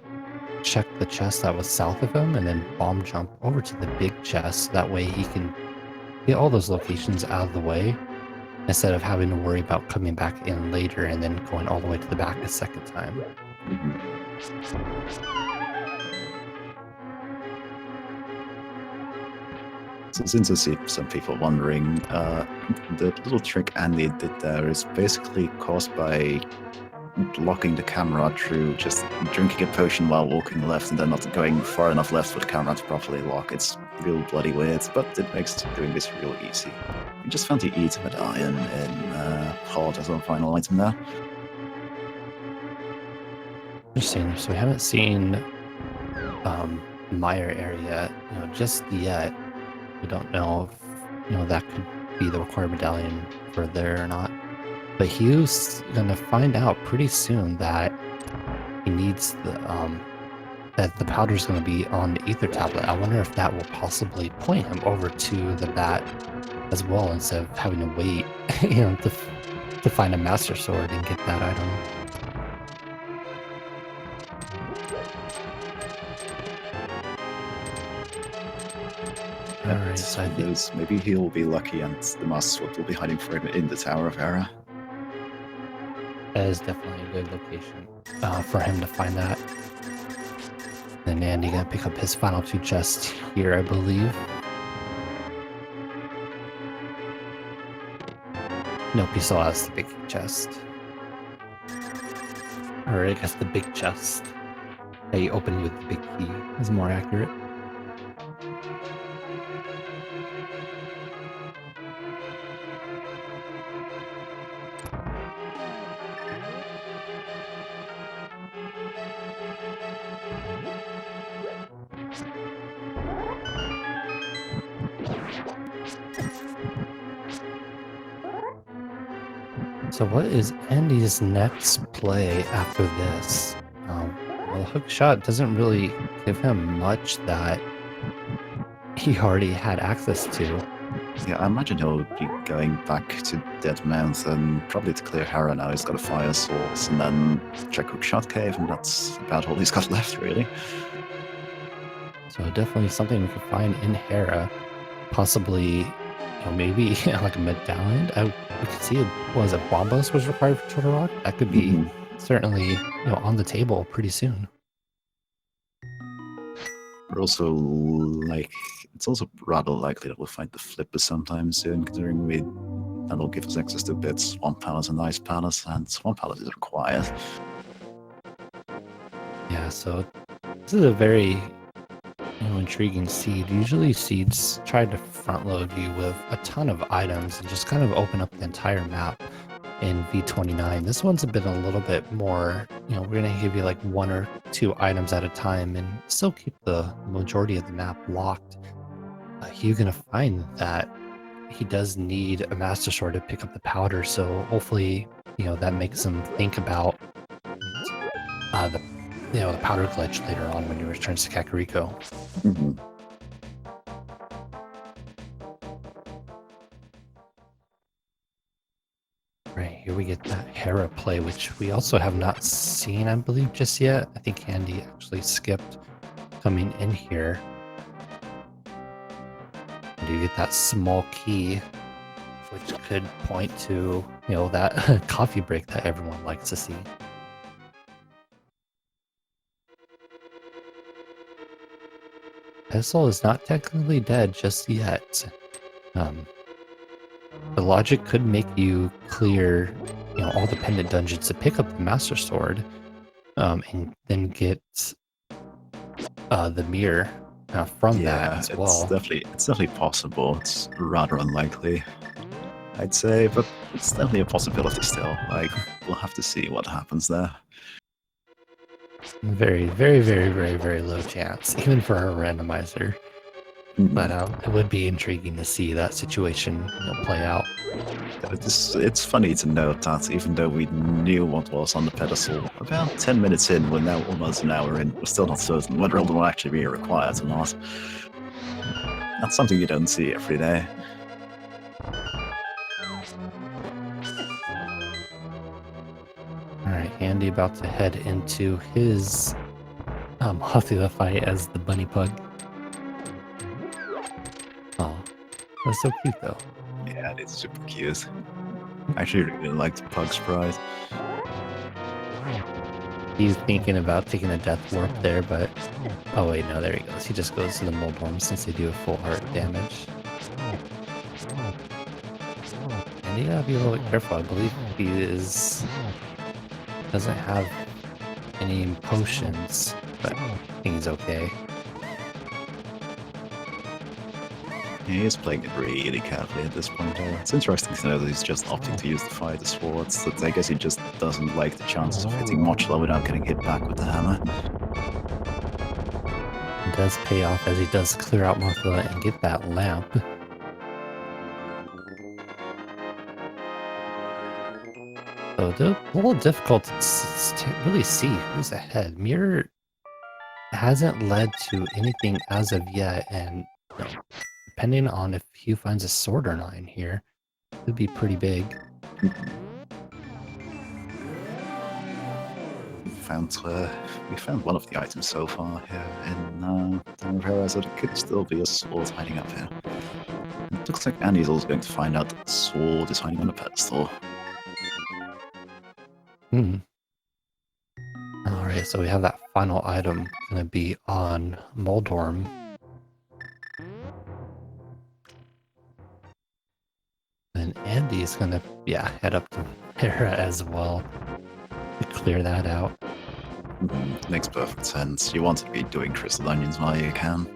check the chest that was south of him and then bomb jump over to the big chest. That way he can get all those locations out of the way instead of having to worry about coming back in later and then going all the way to the back a second time. So since I see some people wondering, the little trick Andy did there is basically caused by blocking the camera through just drinking a potion while walking left and then not going far enough left for the camera to properly lock. It's real bloody weird, but it makes doing this real easy. We just found the E medallion in Hard as our final item there. Interesting. So we haven't seen Meyer area yet, just yet. We don't know if that could be the required medallion for there or not. But Hugh's gonna find out pretty soon that he needs that the powder's gonna be on the ether tablet. I wonder if that will possibly point him over to the bat as well instead of having to wait, to find a master sword and get that item. Alright, so I think maybe he'll be lucky and the master sword will be hiding for him in the Tower of Error. that is definitely a good location for him to find that. Then Andy gonna pick up his final 2 chests here, I believe. Nope, he still has the big chest. Or I guess the big chest that you open with the big key is more accurate. So what is Andy's next play after this? Well, the hook shot doesn't really give him much that he already had access to. Yeah, I imagine he'll be going back to Dead Mountain, probably to clear Hera now. He's got a fire source, and then check Hookshot Cave, and that's about all he's got left, really. So definitely something we could find in Hera, possibly, maybe like a medallion. We could see was it Bombos was required for Turtle Rock. That could be certainly on the table pretty soon. We're also it's also rather likely that we'll find the Flipper sometime soon, considering that'll give us access to both Swamp Palace and Ice Palace, and Swamp Palace is required. Yeah, so this is a very intriguing seed. Usually seeds try to front load you with a ton of items and just kind of open up the entire map in V29. This one's been a little bit more, we're going to give you like 1 or 2 items at a time and still keep the majority of the map locked. You're going to find that he does need a master sword to pick up the powder, so hopefully, that makes him think about the powder glitch later on when he returns to Kakariko. Right, here we get that Hera play, which we also have not seen, I believe, just yet. I think Andy actually skipped coming in here. And you get that small key, which could point to, that coffee break that everyone likes to see. Pestle is not technically dead just yet. The logic could make you clear, all the pendant dungeons to pick up the Master Sword, and then get the mirror from that as well. It's definitely possible. It's rather unlikely, I'd say, but it's definitely a possibility still. Like, we'll have to see what happens there. Very, very, very, very, very low chance, even for our randomizer. But it would be intriguing to see that situation play out. It's funny to note that even though we knew what was on the pedestal, about 10 minutes in, we're now almost an hour in, we're still not certain whether it will actually be required or not. That's something you don't see every day. Alright, Andy about to head into his Hothula fight as the bunny pug. Oh, that's so cute though. Yeah, it's super cute. I actually really like the pug sprite. He's thinking about taking a death warp there, but... Oh wait, no, there he goes. He just goes to the Moldworm since they do a full heart damage. And you gotta be a little bit careful. I believe he doesn't have any potions, but I think he's okay. He is playing it really carefully at this point, though. It's interesting to know that he's just opting to use the fighter swords. That I guess he just doesn't like the chances of hitting Mochla without getting hit back with the hammer. It does pay off as he does clear out Mothula and get that lamp. So it's a little difficult to really see who's ahead. Mirror hasn't led to anything as of yet, and depending on if Hugh finds a sword or not in here, it could be pretty big. We found one of the items so far here in Town of Hera, so there could still be a sword hiding up here. It looks like Andy's also going to find out that the sword is hiding on the pedestal. Alright, so we have that final item gonna be on Moldorm. And Andy's gonna, head up to Hera as well to clear that out. Makes perfect sense. You want to be doing crystal onions while you can.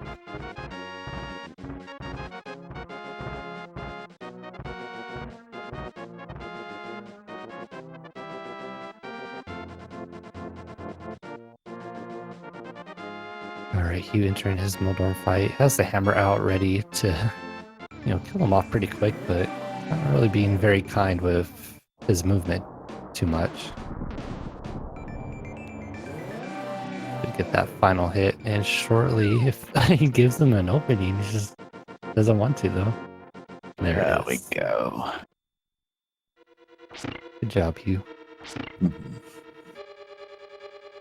Alright, Hugh entering his Moldorm fight. Has the hammer out ready to, kill him off pretty quick, but not really being very kind with his movement too much. We get that final hit, and shortly, if he gives them an opening, he just doesn't want to, though. There we go. Good job, Hugh.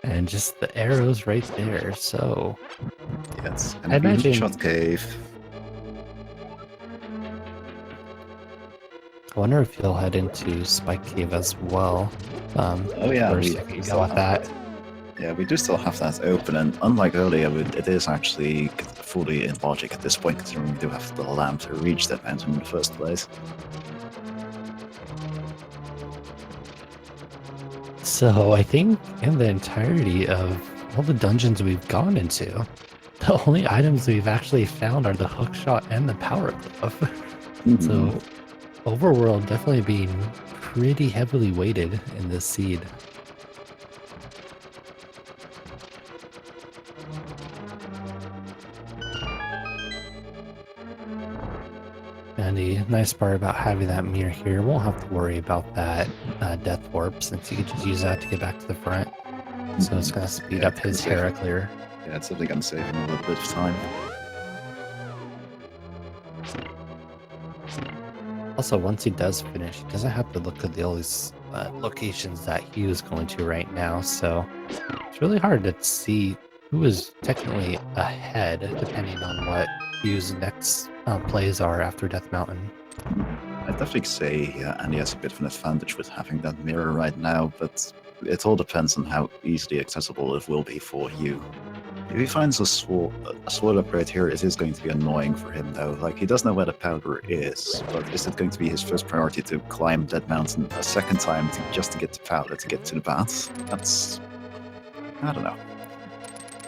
And just the arrows right there, so... Yes, I imagine... Shot cave. I wonder if he'll head into Spike Cave as well. Oh yeah, we still have that. Yeah, we do still have that open, and unlike earlier, it is actually fully in logic at this point, considering we do have the lamp to reach that mountain in the first place. So I think in the entirety of all the dungeons we've gone into, the only items we've actually found are the hookshot and the power glove. So overworld definitely being pretty heavily weighted in this seed. And the nice part about having that mirror here, won't have to worry about that death warp, since you can just use that to get back to the front. So it's going to speed up his Hera clear. Yeah, it's definitely going to save him a little bit of time. Also, once he does finish, he doesn't have to look at all these locations that he was going to right now. So it's really hard to see who is technically ahead, depending on what Hugh's next plays are after Death Mountain. I'd definitely say Andy has a bit of an advantage with having that mirror right now, but it all depends on how easily accessible it will be for you. If he finds a sword upgrade here, it is going to be annoying for him though. Like, he does know where the powder is, but is it going to be his first priority to climb that mountain a second time just to get the powder, to get to the bats? That's... I don't know.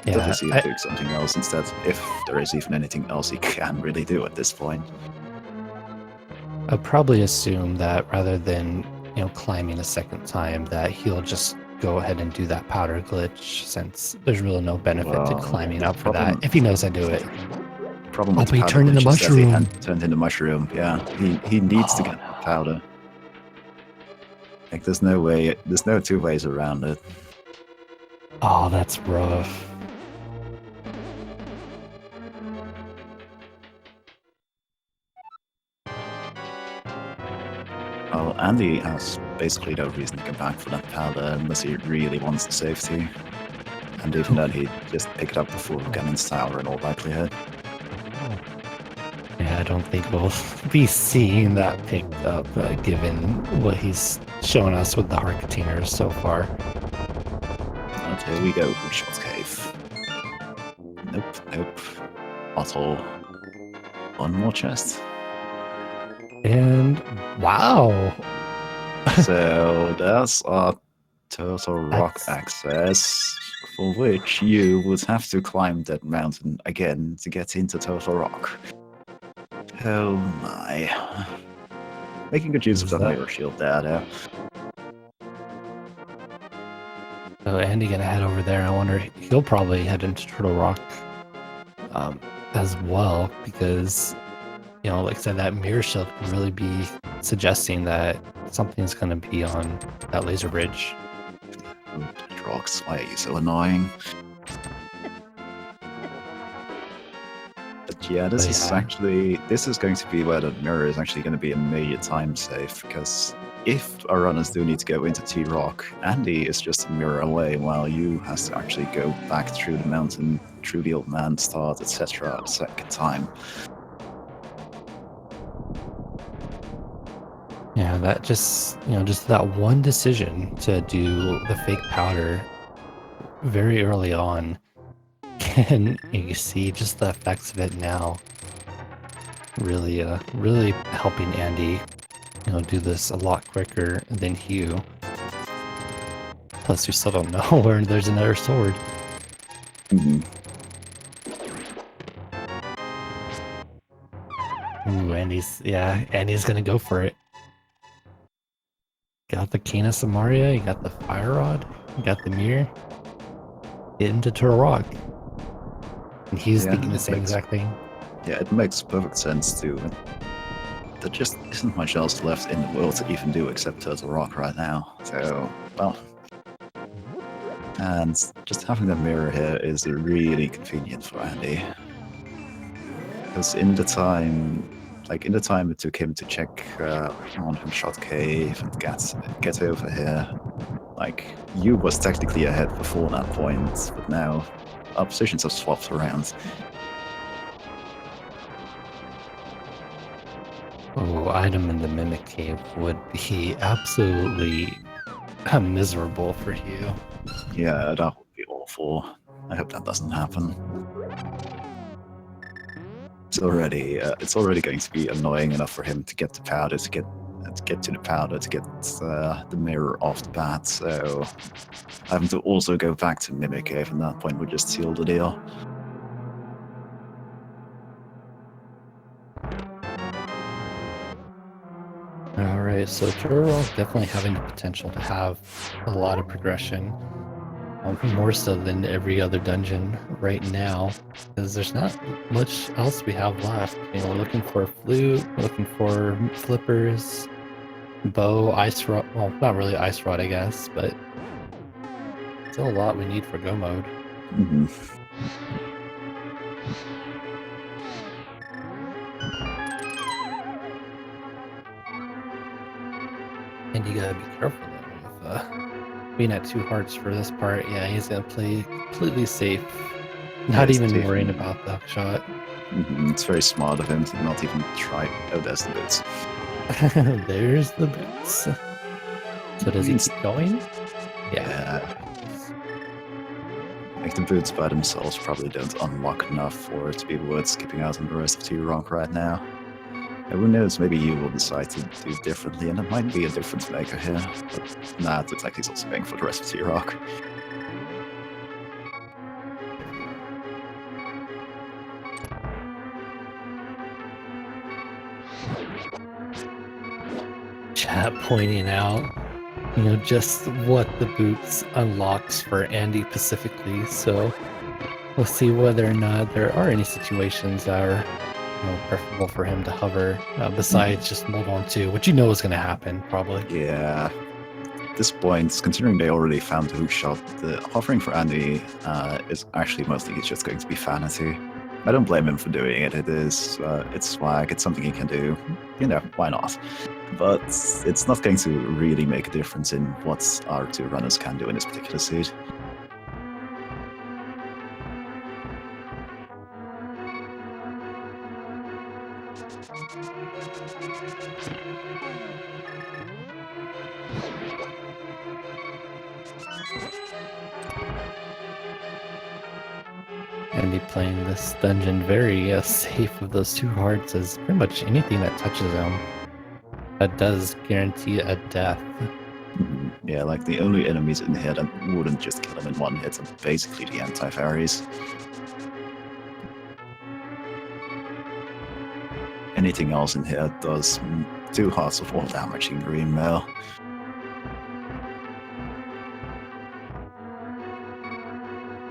Yeah, Definitely see him doing something else instead, if there is even anything else he can really do at this point. I'd probably assume that rather than, climbing a second time, that he'll just go ahead and do that powder glitch, since there's really no benefit to climbing up for that if he knows how to do it. Problem Oh, with but he powder turned into glitch is that mushroom. he turned into mushroom. Yeah, he needs to get that powder. Like, there's no two ways around it. Oh, that's rough. Well, Andy has basically no reason to go back for that powder unless he really wants the safety. And even then, he'd just pick it up before Ganon's tower in all likelihood. Yeah, I don't think we'll be seeing that picked up, given what he's shown us with the Harkateeners so far. And here we go, Shot Cave. Nope. Bottle. One more chest. And wow! So that's our Turtle Rock access, for which you would have to climb that mountain again to get into Turtle Rock. Oh my. Making good use of that mirror shield there, though. So Andy gonna head over there. I wonder, he'll probably head into Turtle Rock as well, because, like I said, that mirror shield can really be suggesting that something's gonna be on that laser bridge. Rocks, why are you so annoying? But yeah, this is going to be where the mirror is actually going to be a major time save, because if our runners do need to go into T-Rock, Andy is just a mirror away, while you has to actually go back through the mountain, through the old man start, etc. a second time. Yeah, that just that one decision to do the fake powder very early on, and you see just the effects of it now. Really helping Andy, do this a lot quicker than Hugh. Plus, we still don't know where there's another sword. Ooh, Andy's gonna go for it. Got the Cane of Samaria, you got the Fire Rod, you got the mirror. Get into Turtle Rock. And he's thinking the same exact thing. Yeah, it makes perfect sense too. There just isn't much else left in the world to even do except Turtle Rock right now. So, well. And just having the mirror here is really convenient for Andy. Because in the time it took him to check on Shot Cave and get over here, like, you was technically ahead before that point, but now our positions have swapped around. Oh, item in the Mimic Cave would be absolutely miserable for you. Yeah, that would be awful. I hope that doesn't happen. It's already going to be annoying enough for him to get the powder, to get to the powder, to get the mirror off the bat. So having to also go back to Mimic Cave at that point would just seal the deal. Alright, so Turtle Rock definitely having the potential to have a lot of progression. More so than every other dungeon right now, because there's not much else we have left. We're looking for a flute, we're looking for flippers, bow, ice rod. Well, not really ice rod, I guess, but still a lot we need for go mode. And you gotta be careful though with being at 2 hearts for this part. Yeah, he's gonna play completely safe. Not Yes, even worrying definitely. about the shot. It's very smart of him to not even try. Oh, there's the boots. There's the boots. So does he Means, keep going? yeah, like the boots by themselves probably don't unlock enough for it to be worth skipping out on the rest of T-Rock right now. And who knows, maybe you will decide to do differently, and it might be a difference maker here. But nah, it looks like he's also paying for the rest of T-Rock. Chat pointing out, just what the boots unlocks for Andy specifically. So we'll see whether or not there are any situations that are preferable for him to hover besides just hold on to, which is going to happen probably. Yeah. At this point, considering they already found the hook shot, the hovering for Andy is actually mostly just going to be vanity. I don't blame him for doing it. It's swag. It's something he can do. Why not? But it's not going to really make a difference in what our two runners can do in this particular seed. Andy playing this dungeon very safe with those 2 hearts, as pretty much anything that touches him that does guarantee a death. Yeah, like the only enemies in here that wouldn't just kill him in one hit are basically the anti-fairies. Anything else in here does 2 hearts of all damage in green mail.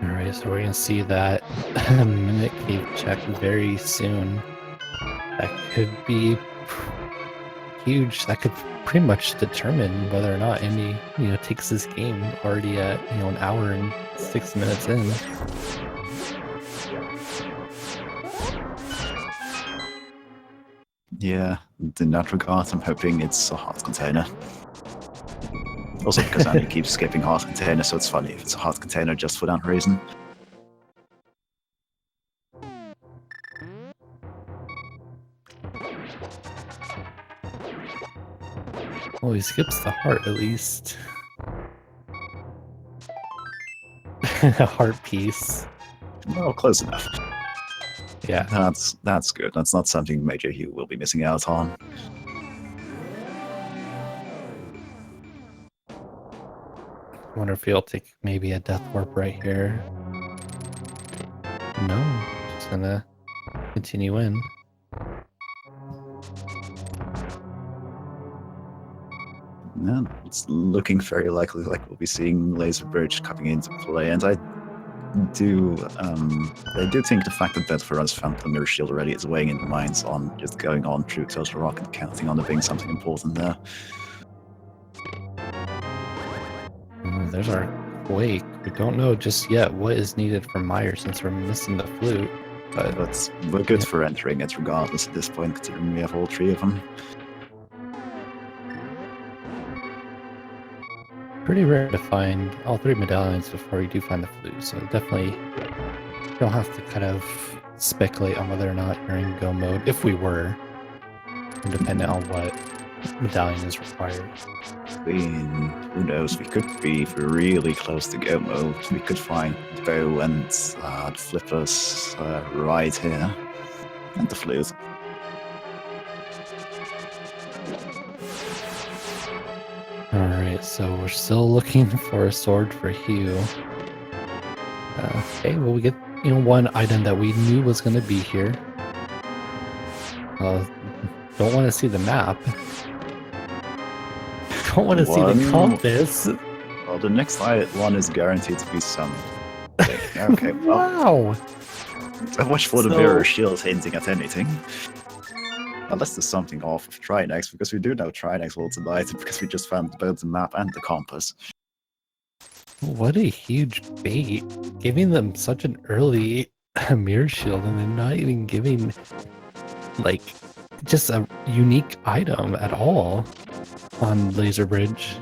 Alright, so we're gonna see that Mimic Cave check very soon. That could be huge. That could pretty much determine whether or not Andy, takes this game already at, an hour and 6 minutes in. Yeah, in that regard, I'm hoping it's a heart container. Also because Andy keeps skipping heart container, so it's funny if it's a heart container just for that reason. Well, he skips the heart at least. A heart piece. Well, close enough. Yeah. That's good. That's not something Major Hugh will be missing out on. Wonder if he'll take maybe a death warp right here. No, just gonna continue in. Yeah, it's looking very likely like we'll be seeing Laser Bridge coming into play, and I do think the fact that Bedford has found the Mirror Shield already is weighing in the minds on just going on through Total Rock and counting on there being something important there. There's our Quake. We don't know just yet what is needed from Meyer since we're missing the flute. But we're good for entering it regardless at this point, considering we have all 3 of them. Pretty rare to find all 3 medallions before you do find the flute, so definitely don't have to kind of speculate on whether or not you're in go mode, if we were, depending on what medallion is required. Who knows, we could be, if we're really close to go mode, we could find the bow and the flippers right here, and the flute. Alright, so we're still looking for a sword for Hugh. Okay, well we get, one item that we knew was going to be here. Don't want to see the map. Don't want to see the compass. Well, the next one is guaranteed to be some. Okay, well. Wow! I watch for the mirror shield hinting at anything. Unless there's something off of Trinex, because we do know Trinex will tonight, because we just found both the map and the compass. What a huge bait. Giving them such an early mirror shield and then not even giving, like, just a unique item at all. on Laser Bridge.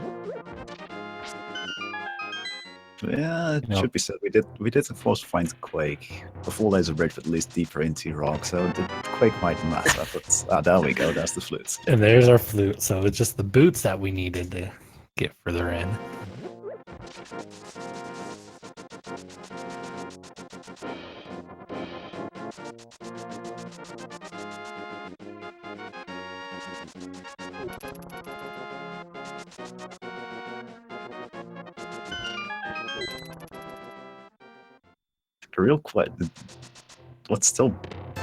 Yeah, it You know. should be said. We did of course find Quake before there's a bridge, but at least deeper into rock, so the Quake might matter. But there we go. There's the flutes. And there's our flute. So it's just the boots that we needed to get further in. The real what still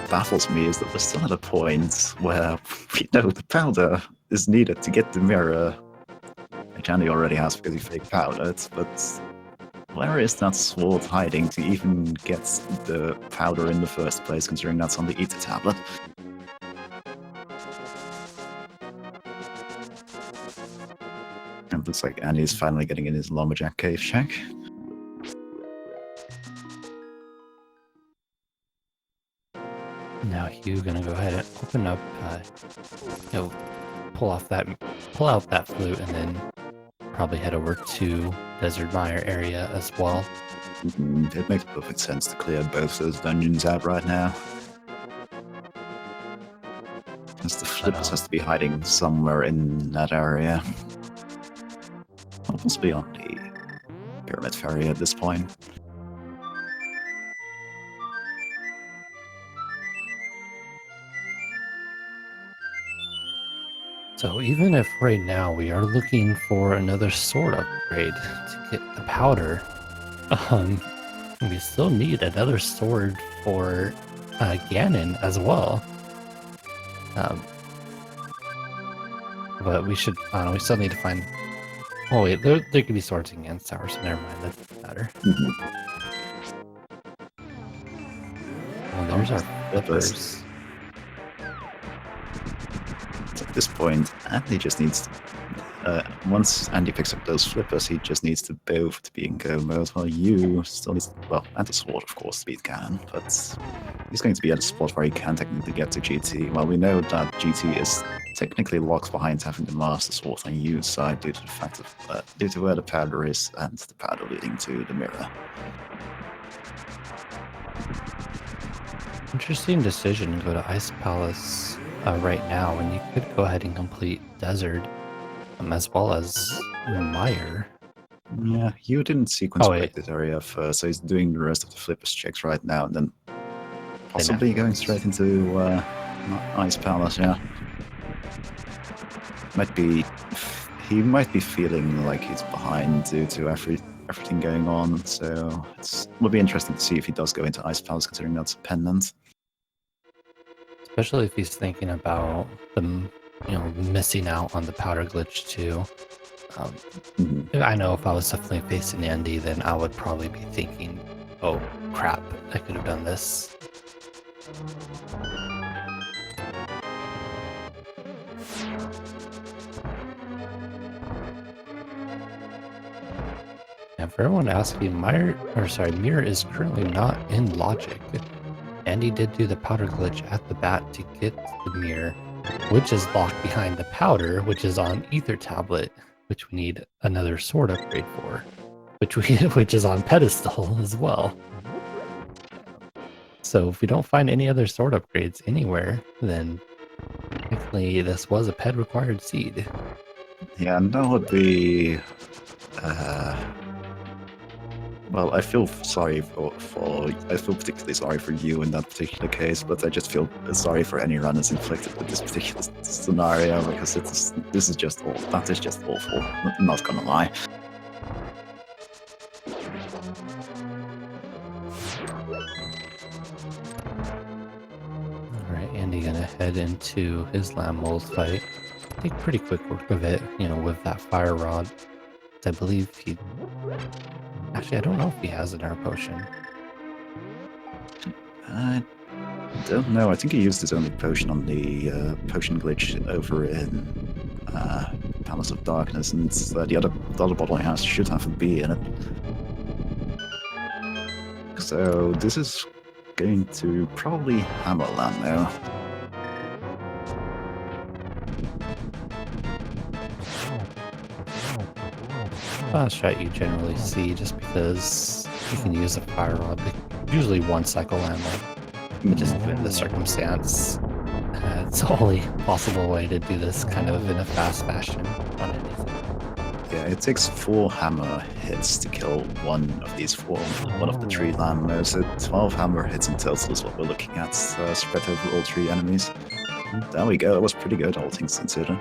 baffles me is that we're still at a point where we know the powder is needed to get the mirror, which Andy already has because he fake powdered, but where is that sword hiding to even get the powder in the first place, considering that's on the Ether tablet? And it looks like Andy's finally getting in his lumberjack cave check. Now Hugh gonna go ahead and open up, pull out that flute, and then probably head over to Desert Mire area as well. It makes perfect sense to clear both those dungeons out right now. Because the flippers has to be hiding somewhere in that area. Or possibly on the Pyramid Ferry at this point. So even if right now we are looking for another sword upgrade to get the powder, we still need another sword for Ganon as well. But we should, I don't know, we still need to find... Oh wait, there could be swords in Ganon's Tower, so never mind, that doesn't matter. Well, there's our flippers. At this point, Andy just needs once Andy picks up those flippers, he just needs to both to be in go mode, while you still needs, well, and the sword, of course, to beat Ganon, but he's going to be at a spot where he can technically get to GT. Well, we know that GT is technically locked behind having the Master Sword on Yu's side due to the fact of, due to where the powder is and the powder leading to the mirror. Interesting decision to go to Ice Palace right now, and you could go ahead and complete Desert as well as Mire. Yeah, you didn't sequence break this area first, so he's doing the rest of the flippers checks right now, and then possibly going straight into Ice Palace, yeah. He might be feeling like he's behind due to everything going on, so will be interesting to see if he does go into Ice Palace, considering that's a pendant. Especially if he's thinking about them, missing out on the powder glitch too. I know if I was definitely facing Andy, then I would probably be thinking, oh crap, I could have done this. And for everyone asking, Mirror is currently not in Logic. Andy did do the powder glitch at the bat to get the mirror, which is locked behind the powder, which is on Ether Tablet, which we need another sword upgrade for, which is on pedestal as well. So if we don't find any other sword upgrades anywhere, then technically this was a ped required seed. Yeah, and that would be well, I feel sorry I feel particularly sorry for you in that particular case, but I just feel sorry for any runners inflicted with this particular scenario, because this is just awful. That is just awful. I'm not gonna lie. Alright, Andy gonna head into his Lamb Mold fight. Take pretty quick work of it, with that fire rod. I believe he... Actually, I don't know if he has an air potion. I don't know. I think he used his only potion on the potion glitch over in Palace of Darkness, and the other bottle he has should have a B in it. So this is going to probably Hammerland now. not a strat you generally see just because you can use a fire rod, usually one cycle ammo. But just given the circumstance, it's the only possible way to do this kind of in a fast fashion on anything. Yeah, it takes 4 hammer hits to kill one of these 4, one of the 3 landmares. So 12 hammer hits in total is what we're looking at, spread over all 3 enemies. There we go, that was pretty good, all things considered.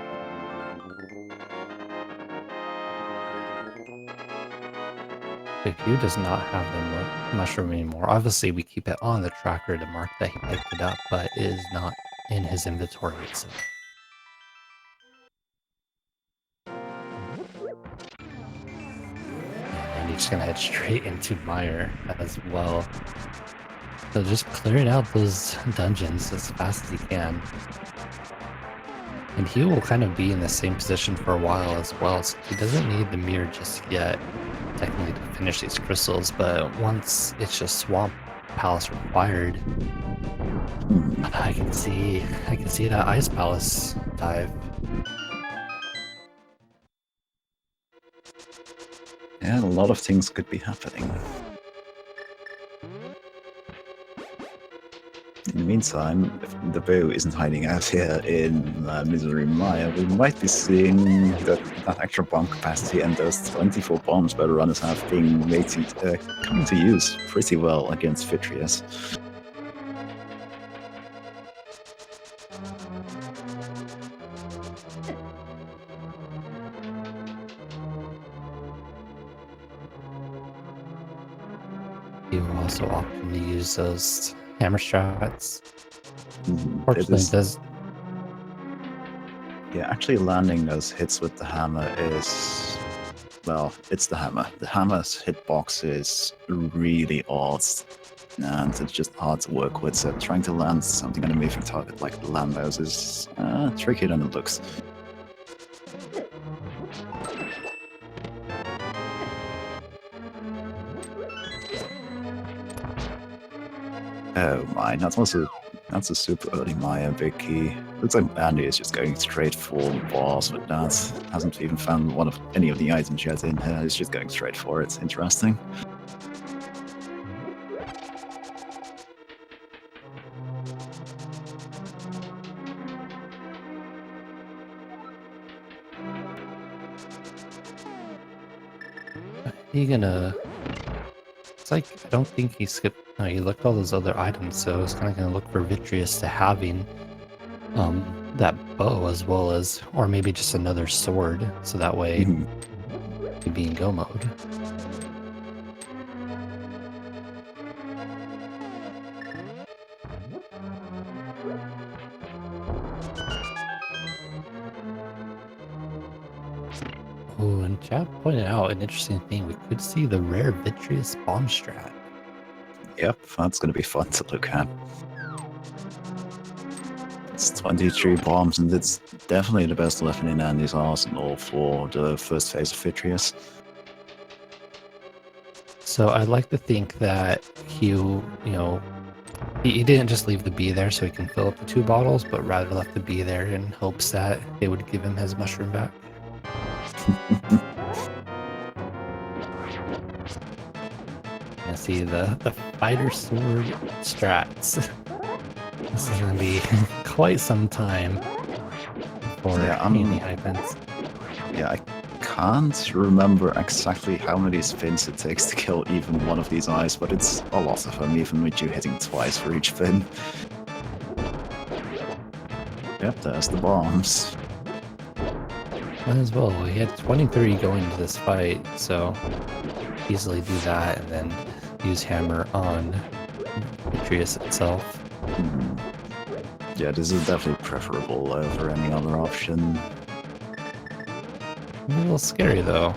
Hugh does not have the mushroom anymore. Obviously, we keep it on the tracker to mark that he picked it up, but it is not in his inventory itself. And he's gonna head straight into Mire as well. So just clearing out those dungeons as fast as he can. And he will kind of be in the same position for a while as well, so he doesn't need the mirror just yet, technically, to finish these crystals, but once it's just Swamp Palace required, I can see that Ice Palace dive. Yeah, a lot of things could be happening. In the meantime, if the bow isn't hiding out here in Misery Mire, we might be seeing that extra bomb capacity and those 24 bombs by the runners have being made to come to use pretty well against Vitrius. He will also often use those hammer strats. Fortunately, it does. Yeah, actually landing those hits with the hammer is, well, it's the hammer. The hammer's hitbox is really odd, and it's just hard to work with, so trying to land something on a moving target like the landbows is trickier than it looks. Oh my, that's a super early Maya big key. Looks like Andy is just going straight for the boss with that. Hasn't even found any of the items yet in here. He's just going straight for it. Interesting. He gonna... It's like, I don't think he skipped... No, he looked all those other items, so it's kind of gonna look for Vitrius to having that bow as well as, or maybe just another sword, so that way he'd be in go mode. Oh, and Chad pointed out an interesting thing. We could see the rare Vitrius bomb strat. Yep, that's going to be fun to look at. It's 23 bombs, and it's definitely the best weapon in Andy's arsenal for the first phase of Vitrius. So I'd like to think that he didn't just leave the bee there so he can fill up the 2 bottles, but rather left the bee there in hopes that they would give him his mushroom back. I see the fighter sword strats. This is gonna be quite some time before any happens. Yeah, I can't remember exactly how many spins it takes to kill even one of these eyes, but it's a lot of them, even with you hitting twice for each spin. Yep, there's the bombs. Might as well. He had 23 going into this fight, so easily do that and then use hammer on Vitrius itself. Yeah, this is definitely preferable over any other option. A little scary though.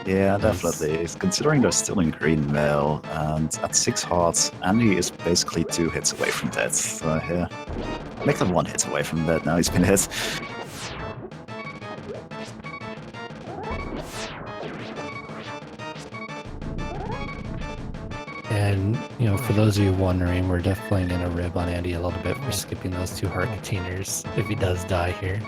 Yeah, definitely. Considering they're still in green mail, and at 6 hearts, Andy is basically 2 hits away from death here. Make them 1 hit away from death now, he's been hit. And, for those of you wondering, we're definitely going to rib on Andy a little bit for skipping those 2 heart containers if he does die here.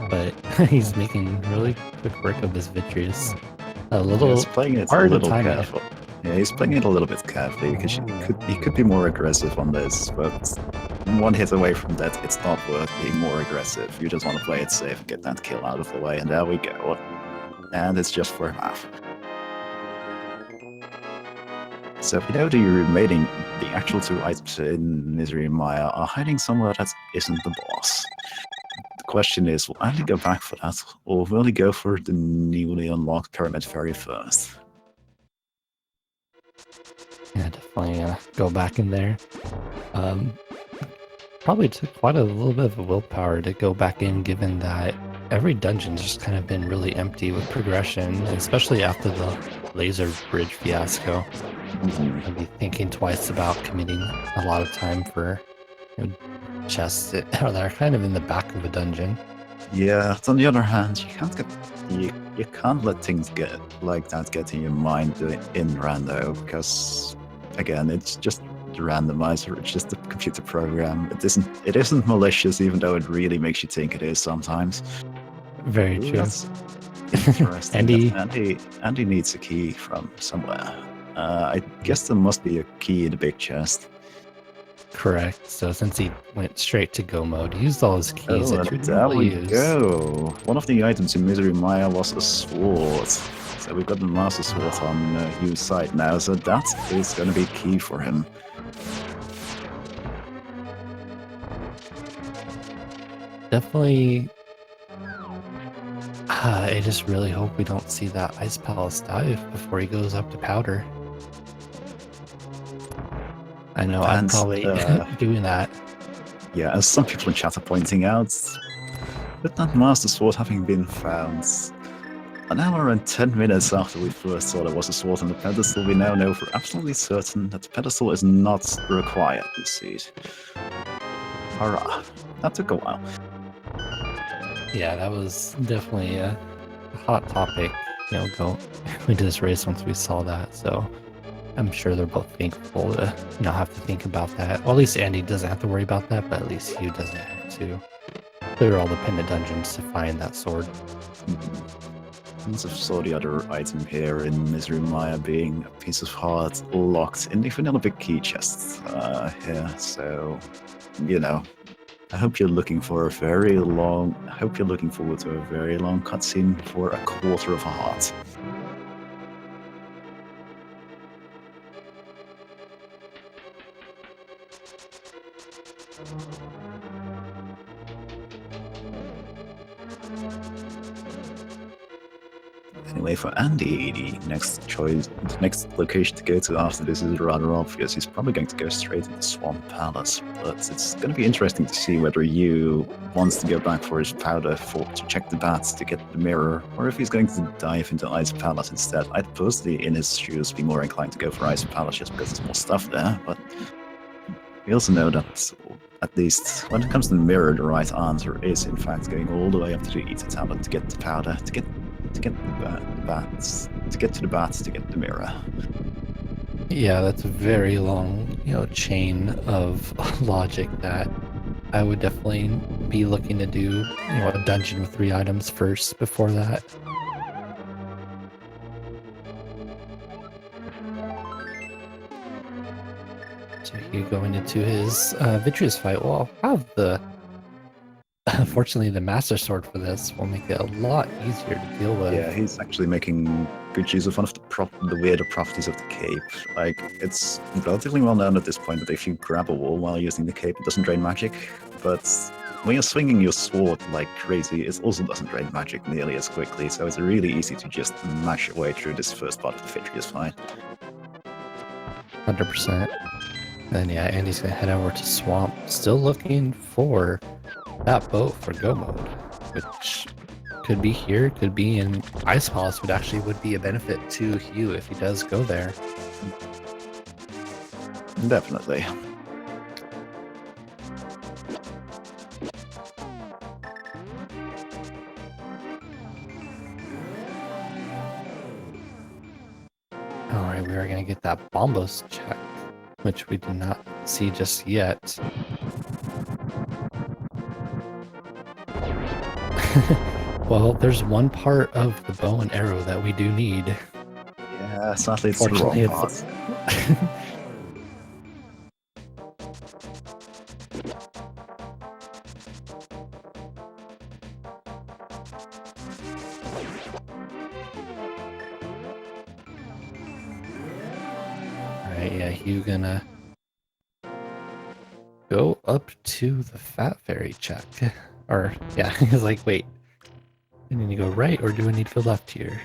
but he's making really quick work of this Vitreous. A He's little playing it a hard to little time it. careful. Yeah, he's playing it a little bit carefully because he could be more aggressive on this, but one hit away from that, it's not worth being more aggressive. You just want to play it safe and get that kill out of the way, and there we go. And it's just for half. So you know the actual two items in Misery Maya are hiding somewhere that isn't the boss. The question is, will Andy go back for that, or will he go for the newly unlocked Pyramid Ferry first? Yeah, definitely go back in there. Probably took quite a little bit of willpower to go back in, given that every dungeon's just kind of been really empty with progression, especially after the laser bridge fiasco. I'd be thinking twice about committing a lot of time for chests that are kind of in the back of a dungeon. Yeah, but on the other hand, you can't let things get like that get in your mind in rando, because again, it's just the randomizer, it's just a computer program. It isn't malicious, even though it really makes you think it is sometimes. Very true. That's interesting. Andy Andy needs a key from somewhere. I guess there must be a key in the big chest. Correct. So since he went straight to go mode, he used all his keys Oh, that you and would there normally we use. go. One of the items in Misery Maya was a sword. So we've got the Master Sword on Hugh's side now, so that is going to be key for him. Definitely. I just really hope we don't see that Ice Palace dive before he goes up to Powder. I know I'm probably doing that. Yeah, as some people in chat are pointing out, with that Master Sword having been found an hour and 10 minutes after we first saw there was a sword on the pedestal, we now know for absolutely certain that the pedestal is not required to see it. Hurrah. That took a while. Yeah, that was definitely a hot topic, go into this race once we saw that. So I'm sure they're both thankful to not have to think about that. Well, at least Andy doesn't have to worry about that, but at least Hugh doesn't have to clear all the pendant dungeons to find that sword. I also saw the other item here in Misery Maya being a piece of heart locked in the vanilla big key chest here. So, I hope you're looking for I hope you're looking forward to a very long cutscene for a quarter of a heart. Anyway, for Andy, the next location to go to after this is rather obvious. He's probably going to go straight into Swamp Palace, but it's going to be interesting to see whether Yu wants to go back for his powder to check the bats to get the mirror, or if he's going to dive into Ice Palace instead. I'd personally, in his shoes, be more inclined to go for Ice Palace just because there's more stuff there, but we also know that at least when it comes to the mirror, the right answer is in fact going all the way up to the Ether Tablet to get the powder, to get the bats, to get to the bats, to get the mirror. Yeah, that's a very long, chain of logic that I would definitely be looking to do, a dungeon with 3 items first before that. So he going into his Vitreous fight will have unfortunately, the Master Sword for this will make it a lot easier to deal with. Yeah, he's actually making good use of one of the weirder properties of the cape. Like, it's relatively well known at this point that if you grab a wall while using the cape, it doesn't drain magic. But when you're swinging your sword like crazy, it also doesn't drain magic nearly as quickly. So it's really easy to just mash your way through this first part of the Vitreous fight. 100%. And yeah, Andy's gonna head over to Swamp, still looking for that boat for go mode, which could be here, could be in Ice Palace, would be a benefit to Hugh if he does go there. Definitely. Alright, we are gonna get that Bombos check, which we did not see just yet. Well, there's one part of the bow and arrow that we do need. Yeah, sadly it's the wrong Fortunately, part. Alright, yeah, you gonna go up to the Fat Fairy check. Or, yeah, he's like, wait, I need to go right or do I need to go left here?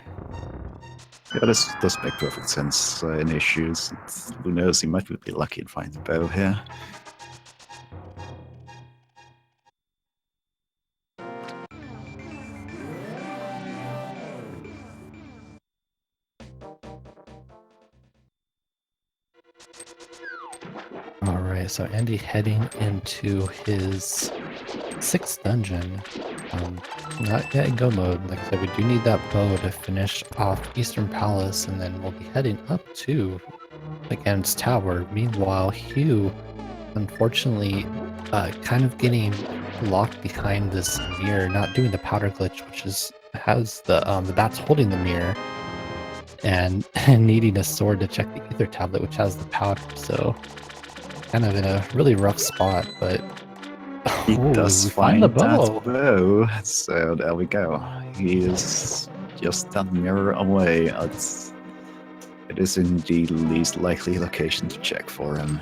Yeah, this does make perfect sense in issues. Who knows, he might be lucky and find the bow here. Alright, so Andy heading into his 6th dungeon. Not yet in go mode. Like I said, we do need that bow to finish off Eastern Palace, and then we'll be heading up to against Tower. Meanwhile, Hugh, unfortunately, kind of getting locked behind this mirror, not doing the powder glitch, which has the bats holding the mirror, and needing a sword to check the ether tablet, which has the powder. So kind of in a really rough spot, but He does we find the find that bow. bow, so there we go. He is just that mirror away. It is in the least likely location to check for him.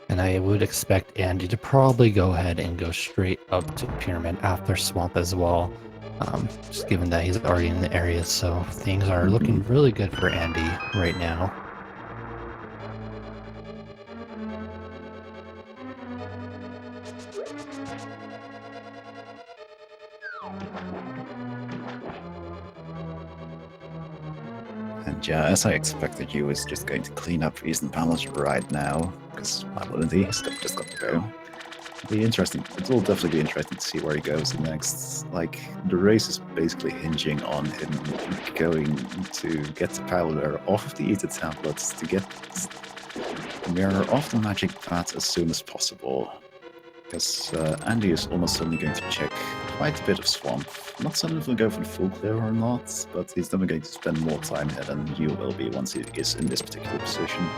And I would expect Andy to probably go ahead and go straight up to Pyramid after Swamp as well. Just given that he's already in the area, so things are looking really good for Andy right now. And yeah, as I expected, you was just going to clean up Eastern Palace right now, because why wouldn't he? He's just got to go. Be interesting. It will definitely be interesting to see where he goes next. Like, the race is basically hinging on him going to get the powder off of the ether tablets to get the mirror off the magic pad as soon as possible. Because Andy is almost certainly going to check quite a bit of Swamp. Not certain if he'll go for the full clear or not, but he's definitely going to spend more time here than you will be once he is in this particular position.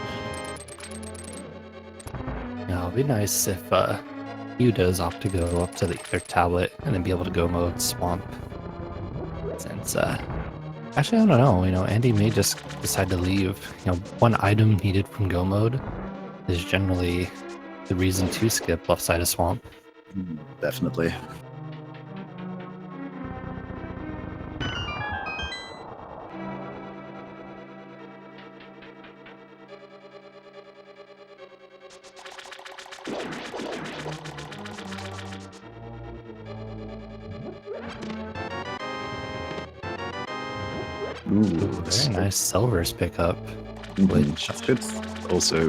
Now, it'd be nice if Hugh does opt to go up to the Ether Tablet and then be able to go mode Swamp. Since, actually, I don't know, Andy may just decide to leave. One item needed from go mode is generally the reason to skip left side of Swamp. Definitely. Ooh, Very nice Silver's pickup. Which that's good. Also,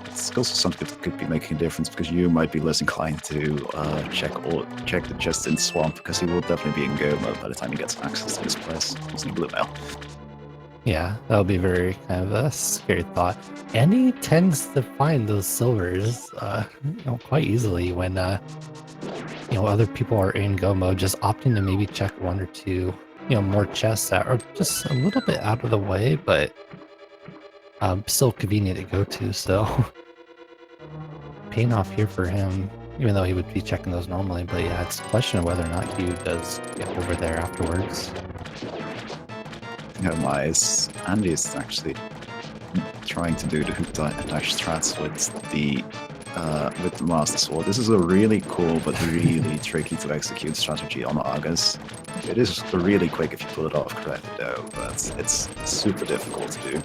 it's also something that could be making a difference because you might be less inclined to check the chest in Swamp because he will definitely be in go mode by the time he gets access to this place. Using blue mail. Yeah, that would be very kind of a scary thought. Andy tends to find those silvers, quite easily when other people are in go mode, just opting to maybe check one or two, more chests that are just a little bit out of the way, but still convenient to go to. So paying off here for him, even though he would be checking those normally. But yeah, it's a question of whether or not Hugh does get over there afterwards. No, Andy is actually trying to do the hook dash strats with the Master Sword. This is a really cool but really tricky to execute strategy on Argus. It is really quick if you pull it off correctly though, but it's super difficult to do.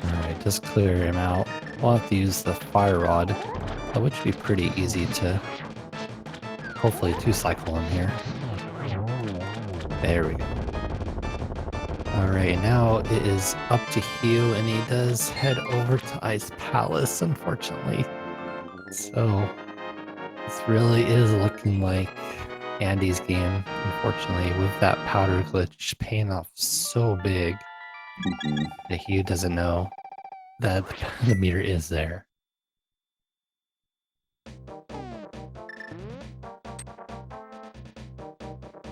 Alright, just clear him out. We'll have to use the Fire Rod, which would be pretty easy to hopefully two-cycle him here. There we go. Alright, now it is up to Hugh, and he does head over to Ice Palace, unfortunately. So, this really is looking like Andy's game, unfortunately, with that powder glitch paying off so big that Hugh doesn't know that the meter is there.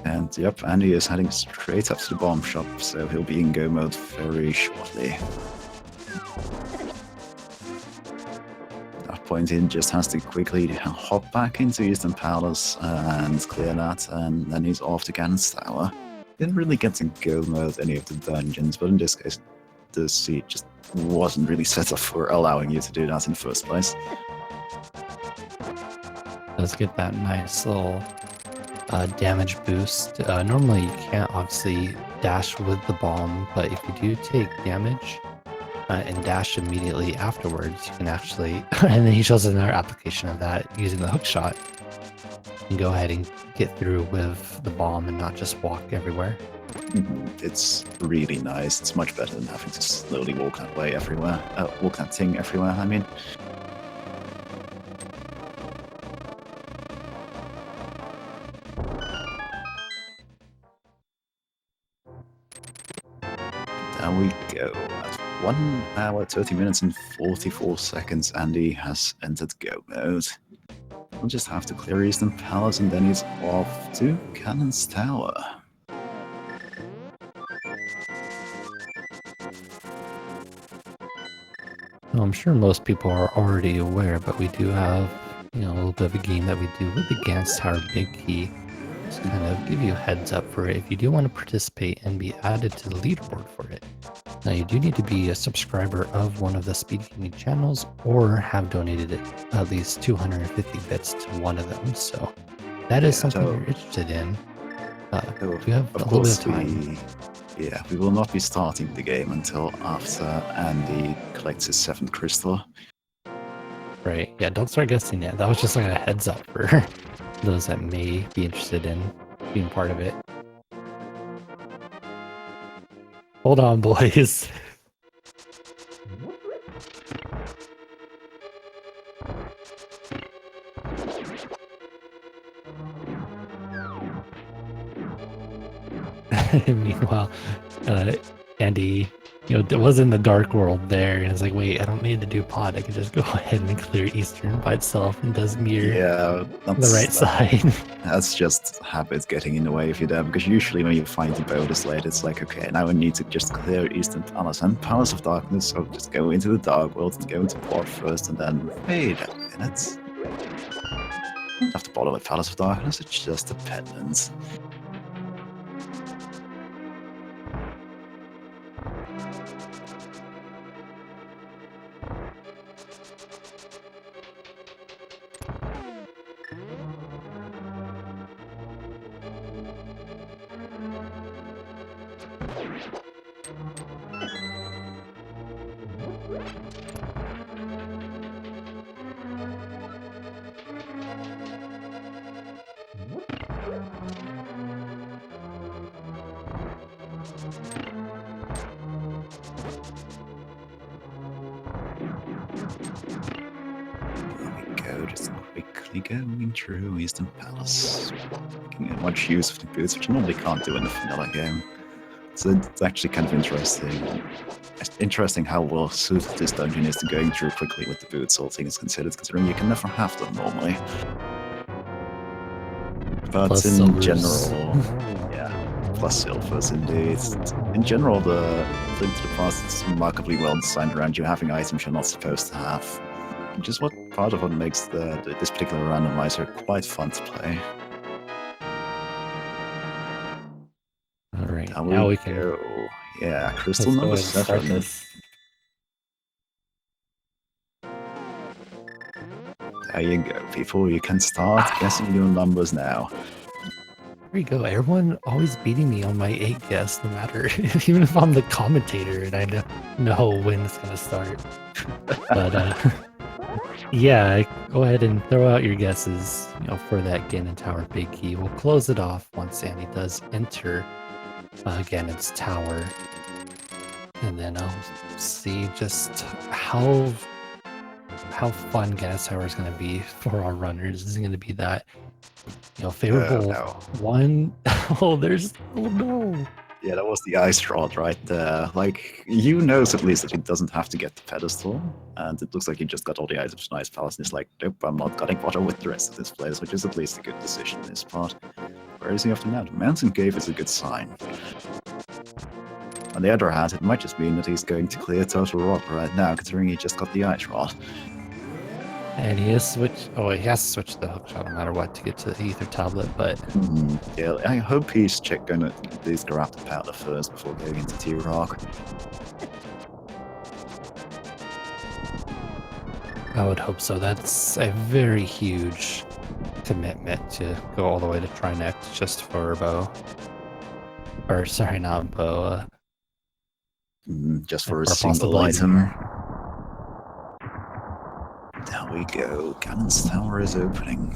And yep, Andy is heading straight up to the bomb shop, so he'll be in go mode very shortly. At that point, he just has to quickly hop back into Eastern Palace and clear that, and then he's off to Ganon's Tower. Didn't really get to go mode any of the dungeons, but in this case, the seat just wasn't really set up for allowing you to do that in the first place. Let's get that nice little damage boost. Normally you can't obviously dash with the bomb, but if you do take damage and dash immediately afterwards, you can actually, and then he shows another application of that using the hook shot, and go ahead and get through with the bomb and not just walk everywhere. It's really nice. It's much better than having to slowly walk that way everywhere. Walk that thing everywhere, I mean. There we go. At 1 hour, 30 minutes and 44 seconds, Andy has entered go mode. We'll just have to clear Eastern Palace and then he's off to Ganon's Tower. Well, I'm sure most people are already aware, but we do have, a little bit of a game that we do with the Ganon's Tower Big Key. To kind of give you a heads up for it if you do want to participate and be added to the leaderboard for it. Now you do need to be a subscriber of one of the Speed Gaming channels or have donated at least 250 bits to one of them. So that is something you're interested in. We have a little bit of time. We will not be starting the game until after Andy collects his 7th crystal. Right. Yeah, don't start guessing yet. That was just like a heads up for those that may be interested in being part of it. Hold on, boys. Meanwhile, Andy, was in the dark world there, and it's like, wait, I don't need to do pod. I can just go ahead and clear Eastern by itself and does mirror the right side. That's just habit getting in the way of you there, because usually when you find the bonus late, it's like, okay, now I need to just clear Eastern Palace and Palace of Darkness, so just go into the Dark World and go into port first, and then wait a minute. You don't have to bother with Palace of Darkness, it's just a pendant. Just quickly going through Eastern Palace, making much use of the boots, which you normally can't do in the vanilla game. So it's actually kind of interesting. It's interesting how well suited this dungeon is to going through quickly with the boots, all things considered, considering you can never have them normally. But Plus in silvers. general, plus silvers indeed. In general, the Link to the Past is remarkably well designed around you having items you're not supposed to have. Which is part of what makes this particular randomizer quite fun to play. All right, now we can go. Yeah, crystal number 7. There you go, people. You can start guessing your numbers now. There you go. Everyone always beating me on my 8 guess, no matter, even if I'm the commentator and I know when it's going to start. But yeah, go ahead and throw out your guesses, for that Ganon Tower Big Key. We'll close it off once Andy does enter Ganon's Tower. And then I'll see just how fun Ganon's Tower is going to be for our runners. Is it going to be that, favorable one? Oh no. Yeah, that was the ice rod right there. Like, you knows at least that he doesn't have to get the pedestal, and it looks like he just got all the items from Ice Palace, and he's like, nope, I'm not cutting water with the rest of this place, which is at least a good decision on his part. Where is he after now? The mountain cave is a good sign. On the other hand, it might just mean that he's going to clear Total Rock right now, considering he just got the ice rod. And he has switched. Oh, he has to switch the hookshot no matter what to get to the ether tablet. But Yeah, I hope he's going to at least grab the powder first before going into T-Rock. I would hope so. That's a very huge commitment to go all the way to Trinex just for Bow. Or sorry, not Bow. Just for a For single possibly item. There we go. Cannon's Tower is opening.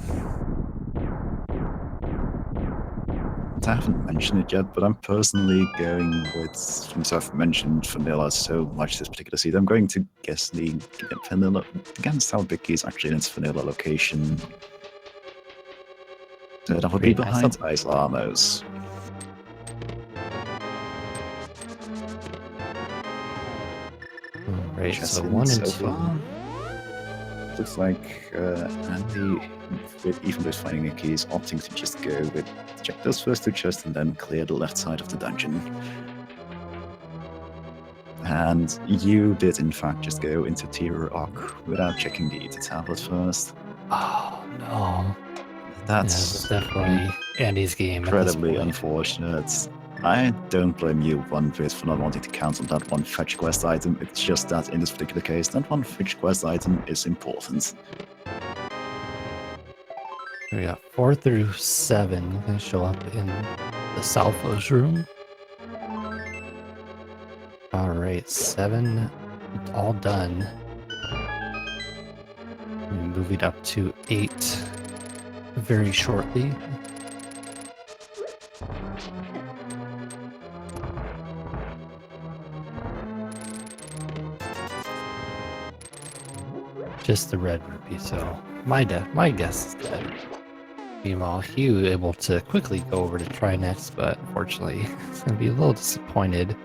I haven't mentioned it yet, but I'm personally going with, since I've mentioned vanilla so much this particular season, I'm going to guess the vanilla. The Cannon's Tower big key is actually in its vanilla location. So that would be Great, nice. behind Ice Armors. Right, Just so in 1 and so 2. far. Looks like Andy, even with finding a key, is opting to just go with check those first two chests and then clear the left side of the dungeon. And you did, in fact, just go into T-Rock without checking the ether tablet first. Oh no. That's definitely Andy's game. incredibly unfortunate. I don't blame you one bit for not wanting to count on that one fetch quest item. It's just that in this particular case, that one fetch quest item is important. We got 4 through 7 gonna show up in the Salfo's room. Alright, 7 all done. We're moving up to 8 very shortly. Just the red rupee, so my guess is dead. Meanwhile, Hugh able to quickly go over to Trinex, but unfortunately, he's gonna be a little disappointed.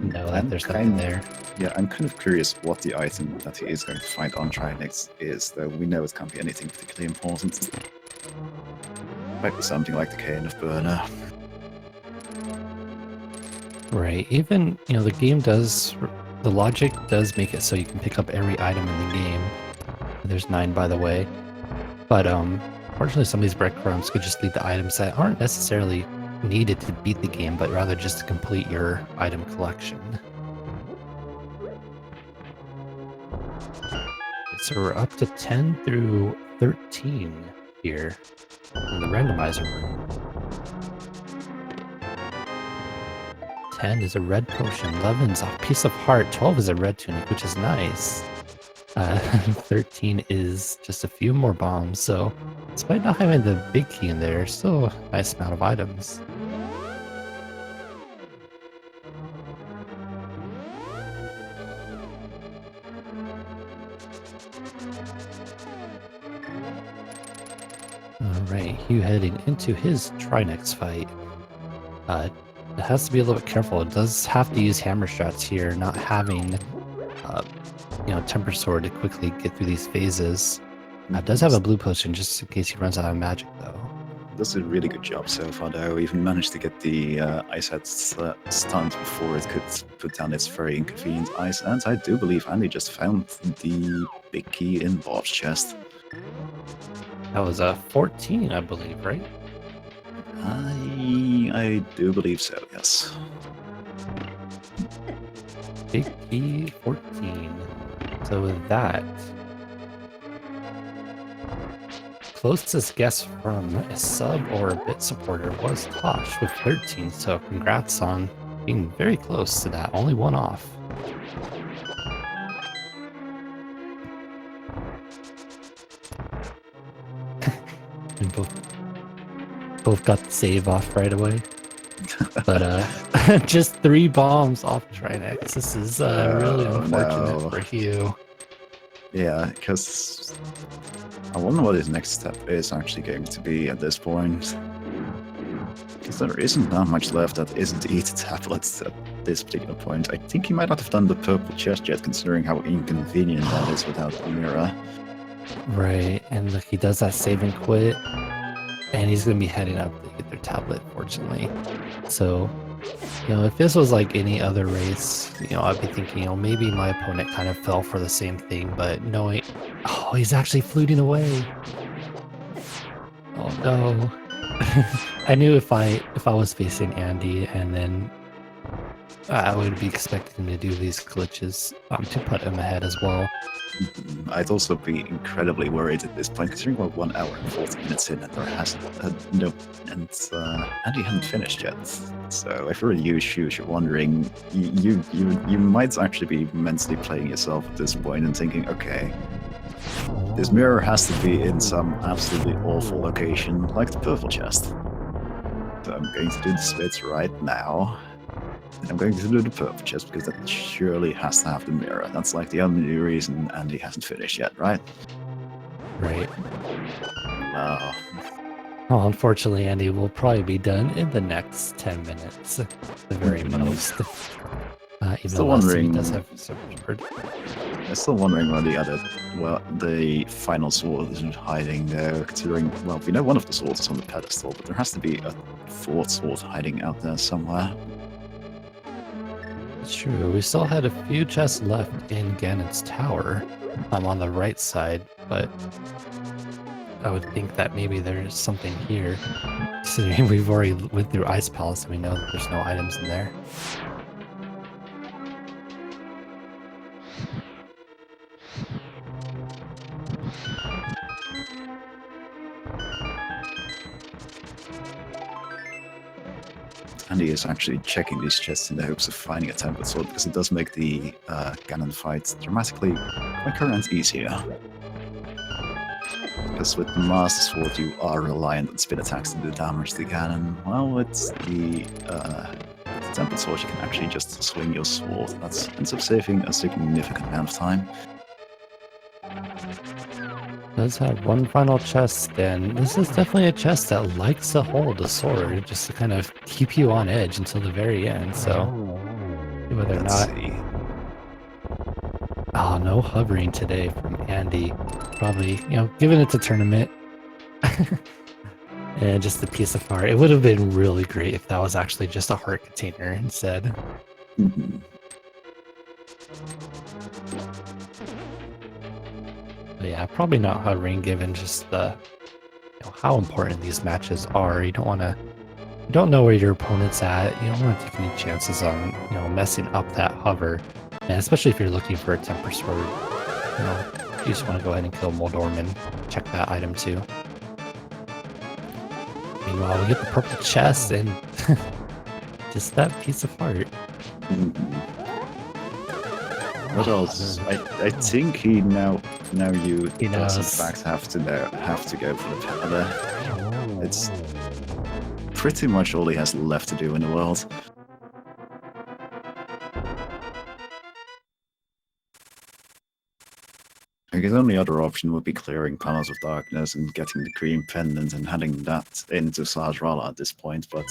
Know that there's nothing there. Yeah, I'm kind of curious what the item that he is going to find on Trinex is, though we know it can't be anything particularly important. Might be something like the Cane of Burner. Right, even, the game does, the logic does make it so you can pick up every item in the game. There's 9, by the way. But, unfortunately, some of these breadcrumbs could just lead to items that aren't necessarily needed to beat the game, but rather just to complete your item collection. So we're up to 10 through 13 here in the randomizer room. 10 is a red potion, 11's a piece of heart, 12 is a red tunic, which is nice. 13 is just a few more bombs, so despite not having the big key in there, still a nice amount of items. Alright, Hugh heading into his Trinex fight. It has to be a little bit careful. It does have to use hammer shots here, not having Temper Sword to quickly get through these phases. It does have a blue potion just in case he runs out of magic, though. Does a really good job so far, though. Even managed to get the ice head stunned before it could put down its very inconvenient ice. And I do believe Andy just found the big key in Bob's chest. That was a 14, I believe, right? I do believe so, yes. Big key 14. So with that, closest guess from a sub or a bit supporter was Tosh with 13. So congrats on being very close to that. Only one off. And both got the save off right away. But just 3 bombs off Trinex. This is really unfortunate for Hugh. Yeah, because I wonder what his next step is actually going to be at this point. Because there isn't that much left that isn't eating tablets at this particular point. I think he might not have done the purple chest yet, considering how inconvenient that is without the mirror. Right, and look, he does that save and quit, and he's gonna be heading up to get their tablet, fortunately. So, if this was like any other race, I'd be thinking, maybe my opponent kind of fell for the same thing, but knowing, oh, he's actually fluting away. Oh no. I knew if I was facing Andy, and then I would be expecting him to do these glitches to put him ahead as well. I'd also be incredibly worried at this point, considering we're 1 hour and 40 minutes in, and there hasn't Andy hadn't finished yet. So if you're a huge shoes, you're wondering, you might actually be mentally playing yourself at this point and thinking, okay, this mirror has to be in some absolutely awful location, like the purple chest. So I'm going to do the spits right now. And I'm going to do the purple chest because that surely has to have the mirror. That's like the only reason Andy hasn't finished yet, right? Right. Wow. Well, unfortunately, Andy will probably be done in the next 10 minutes, at the very most. Even Still though wondering. he does have so much bird. I'm still wondering where the final sword is hiding there, considering, well, we know one of the swords is on the pedestal, but there has to be a fourth sword hiding out there somewhere. It's true. We still had a few chests left in Ganon's tower. I'm on the right side, but I would think that maybe there's something here. Considering we've already went through Ice Palace and we know that there's no items in there. Andy is actually checking these chests in the hopes of finding a tempered sword, because it does make the Ganon fight dramatically quicker and easier. Because with the Master Sword, you are reliant on spin attacks to do damage to Ganon. Well, with the tempered sword, you can actually just swing your sword. That ends up saving a significant amount of time. Does have one final chest, and this is definitely a chest that likes to hold a sword just to kind of keep you on edge until the very end. So whether or Let's not, see. oh, no hovering today from Andy. Probably, given it's a tournament and just a piece of heart. It would have been really great if that was actually just a heart container instead. Mhm. But yeah, probably not hovering given just the how important these matches are. You don't know where your opponent's at. You don't want to take any chances on messing up that hover, and especially if you're looking for a temper sword. You just want to go ahead and kill Moldorm and check that item too. Meanwhile, we get the purple chest and just that piece of heart. What else? I think he now you He does in knows. fact have to go for the powder. It's pretty much all he has left to do in the world. His only other option would be clearing Panels of Darkness and getting the green pendant and handing that into Sajrala at this point, but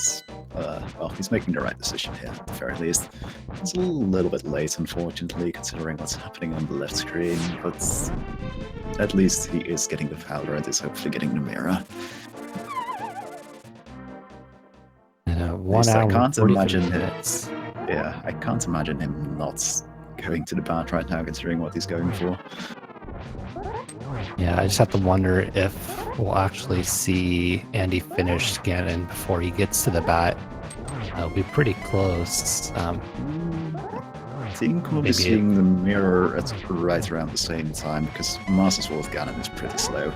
well, he's making the right decision here, at the very least. It's a little bit late, unfortunately, considering what's happening on the left screen, but at least he is getting the powder and is hopefully getting the mirror. And 1 hour I can't and 43 imagine minutes. Yeah, I can't imagine him not going to the bat right now, considering what he's going for. Yeah, I just have to wonder if we'll actually see Andy finish Ganon before he gets to the bat. It'll be pretty close. I think we'll be Maybe seeing the mirror at right around the same time, because Master Sword Ganon is pretty slow.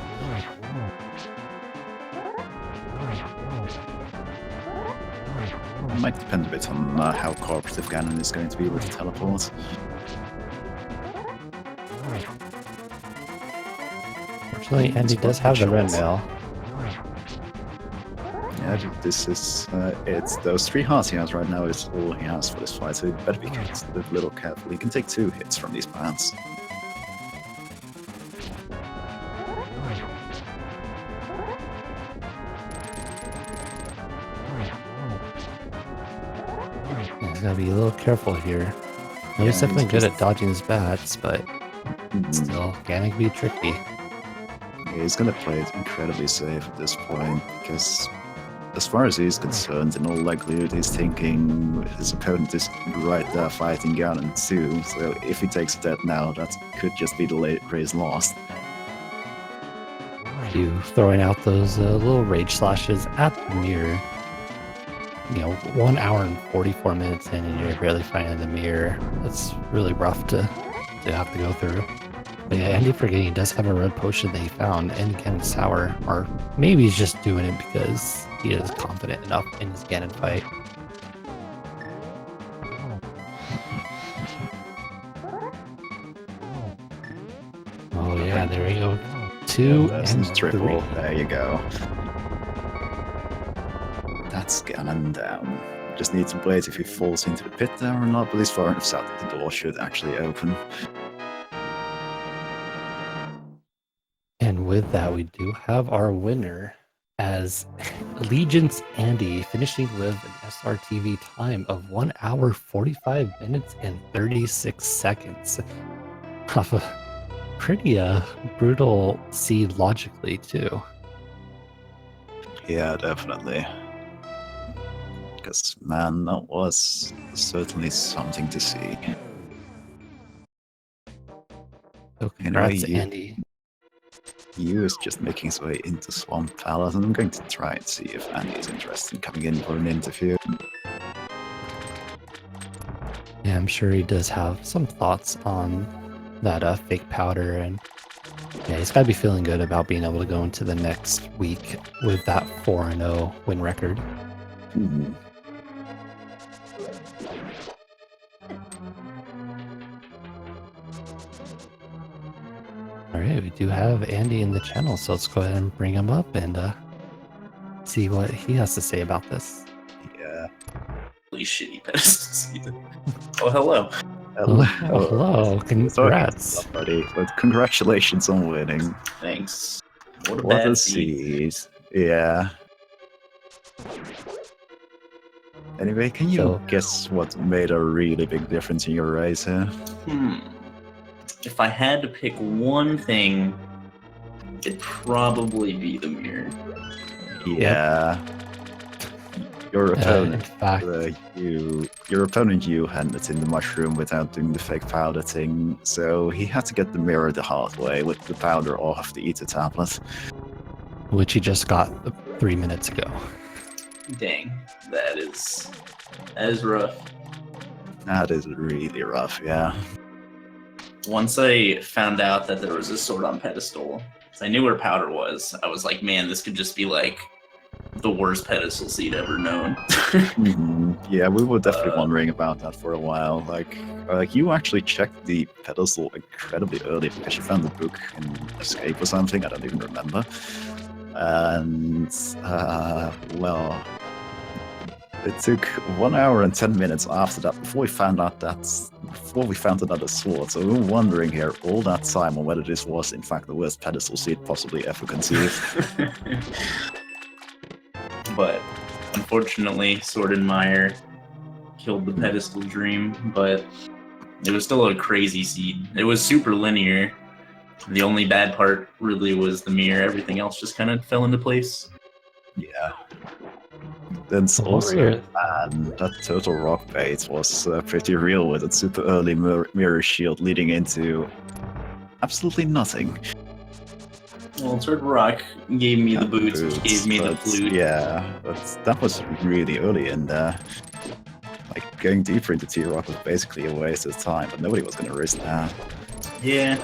It might depend a bit on how cooperative Ganon is going to be with the teleport. Fortunately, Andy does have the red mail. Yeah, this is it's those 3 hearts he has right now is all he has for this fight, so he better be a little careful. He can take 2 hits from these bats. be a little careful here. Yeah, He's definitely good just- at dodging his bats, but still can be tricky. He's gonna play it incredibly safe at this point because, as far as he's concerned, in all likelihood, he's thinking his opponent is right there fighting Ganon too. So if he takes that now, that could just be the race lost. You throwing out those little rage slashes at the mirror. 1 hour and 44 minutes in, and you're barely finding the mirror. That's really rough to have to go through. But yeah, Andy forgetting he does have a red potion that he found, and Ganon Sour, or maybe he's just doing it because he is confident enough in his Ganon fight. Oh yeah, there we go. 2 and triple. 3. There you go. That's Ganon down. Just need to wait if he falls into the pit there or not, but he's far enough south that the door should actually open. And with that, we do have our winner as Allegiance Andy, finishing with an SRTV time of 1 hour, 45 minutes, and 36 seconds. Off a pretty brutal seed logically, too. Yeah, definitely. Because, man, that was certainly something to see. So congrats, Anyway, Andy. Yu is just making his way into Swamp Palace, and I'm going to try and see if Andy is interested in coming in for an interview. Yeah, I'm sure he does have some thoughts on that fake powder, and yeah, he's got to be feeling good about being able to go into the next week with that 4-0 win record. Hmm. All right, we do have Andy in the channel, so let's go ahead and bring him up and see what he has to say about this. Yeah. Really shitty pedestals. Oh, hello. Hello, congrats. Somebody, but congratulations on winning. Thanks. What a What bad a seed. seed. Yeah. Anyway, can you So- guess what made a really big difference in your race here? If I had to pick one thing, it'd probably be the mirror. Yeah. Your In opponent, fact, your opponent, you handed in the mushroom without doing the fake powder thing, so he had to get the mirror the hard way with the powder off the ether tablet. which he just got 3 minutes ago. Dang, that is rough. That is really rough, yeah. Once I found out that there was a sword on pedestal, 'cause I knew where powder was, I was like, man, this could just be like the worst pedestal seed ever known. Yeah, we were definitely wondering about that for a while. Like you actually checked the pedestal incredibly early because you found the book in Escape or something. I don't even remember. And well, it took 1 hour and 10 minutes after that before we found another sword. So we were wondering here all that time on whether this was in fact the worst pedestal seed possibly ever conceived. But unfortunately, Sword and Mire killed the pedestal dream, but it was still a crazy seed. It was super linear. The only bad part really was the mirror. Everything else just kind of fell into place. Yeah. That's also, man, that Turtle Rock bait was pretty real with its super early mirror shield leading into absolutely nothing. Well, Turtle Rock gave me the boots, which gave me the but flute. Yeah, but that was really early in there. Like, going deeper into T-Rock was basically a waste of time, but nobody was going to risk that. Yeah.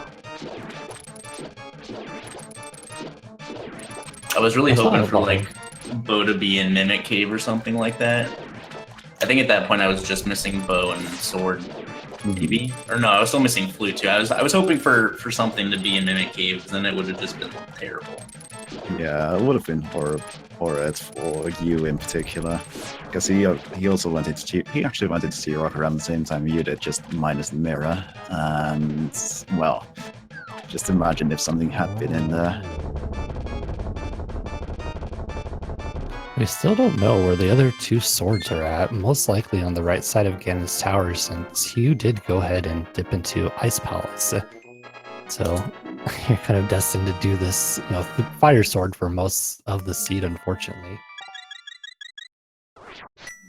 I was really That's hoping not a for, problem. like, Bo to be in Mimic Cave or something like that. I think at that point I was just missing Bow and Sword, maybe? Or no, I was still missing Flute too. I was hoping for something to be in Mimic Cave, because then it would have just been terrible. Yeah, it would have been horrid for you in particular, because he also went into he actually went into T-Rock around the same time you did, just minus the mirror, and well, just imagine if something had been in there. We still don't know where the other two swords are at. Most likely on the right side of Ganon's tower, since Hugh did go ahead and dip into Ice Palace. So you're kind of destined to do this, the fire sword for most of the seed, unfortunately.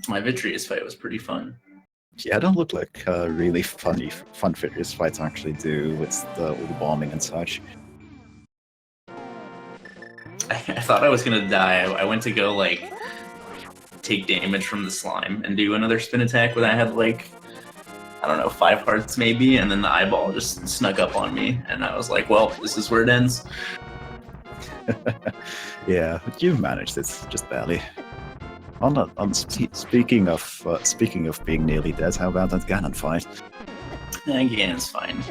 My Vitreous fight was pretty fun. Yeah, don't look like really fun Vitreous fights actually do with all the bombing and such. I thought I was gonna die. I went to go like take damage from the slime and do another spin attack when I had like, I don't know, 5 hearts maybe, and then the eyeball just snuck up on me, and I was like, well, this is where it ends. Yeah, but you've managed it just barely. Speaking of being nearly dead, how about that Ganon fight? Again, it's fine.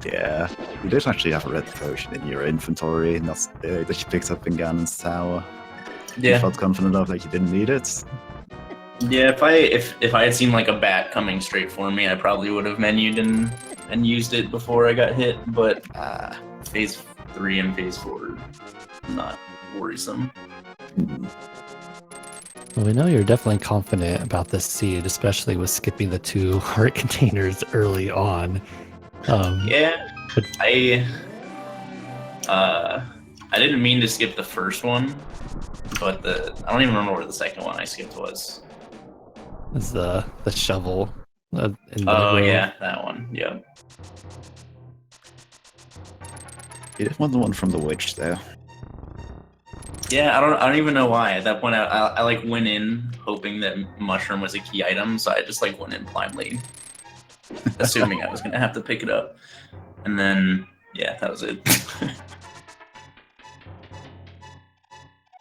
Yeah, you did actually have a red potion in your inventory, and that you picked up in Ganon's tower. You Yeah, felt confident enough that you didn't need it. yeah. If I had seen like a bat coming straight for me, I probably would have menued and used it before I got hit. But phase 3 and phase 4, not worrisome. Well, we know you're definitely confident about this seed, especially with skipping the 2 heart containers early on. Yeah, but I didn't mean to skip the first one, but I don't even remember where the second one I skipped was. is the shovel. In the Oh row. yeah, that one. Yeah. You didn't want the one from the witch, though. Yeah, I don't even know why. At that point, I like went in hoping that mushroom was a key item, so I just like went in blindly, assuming I was gonna have to pick it up, and then yeah, that was it.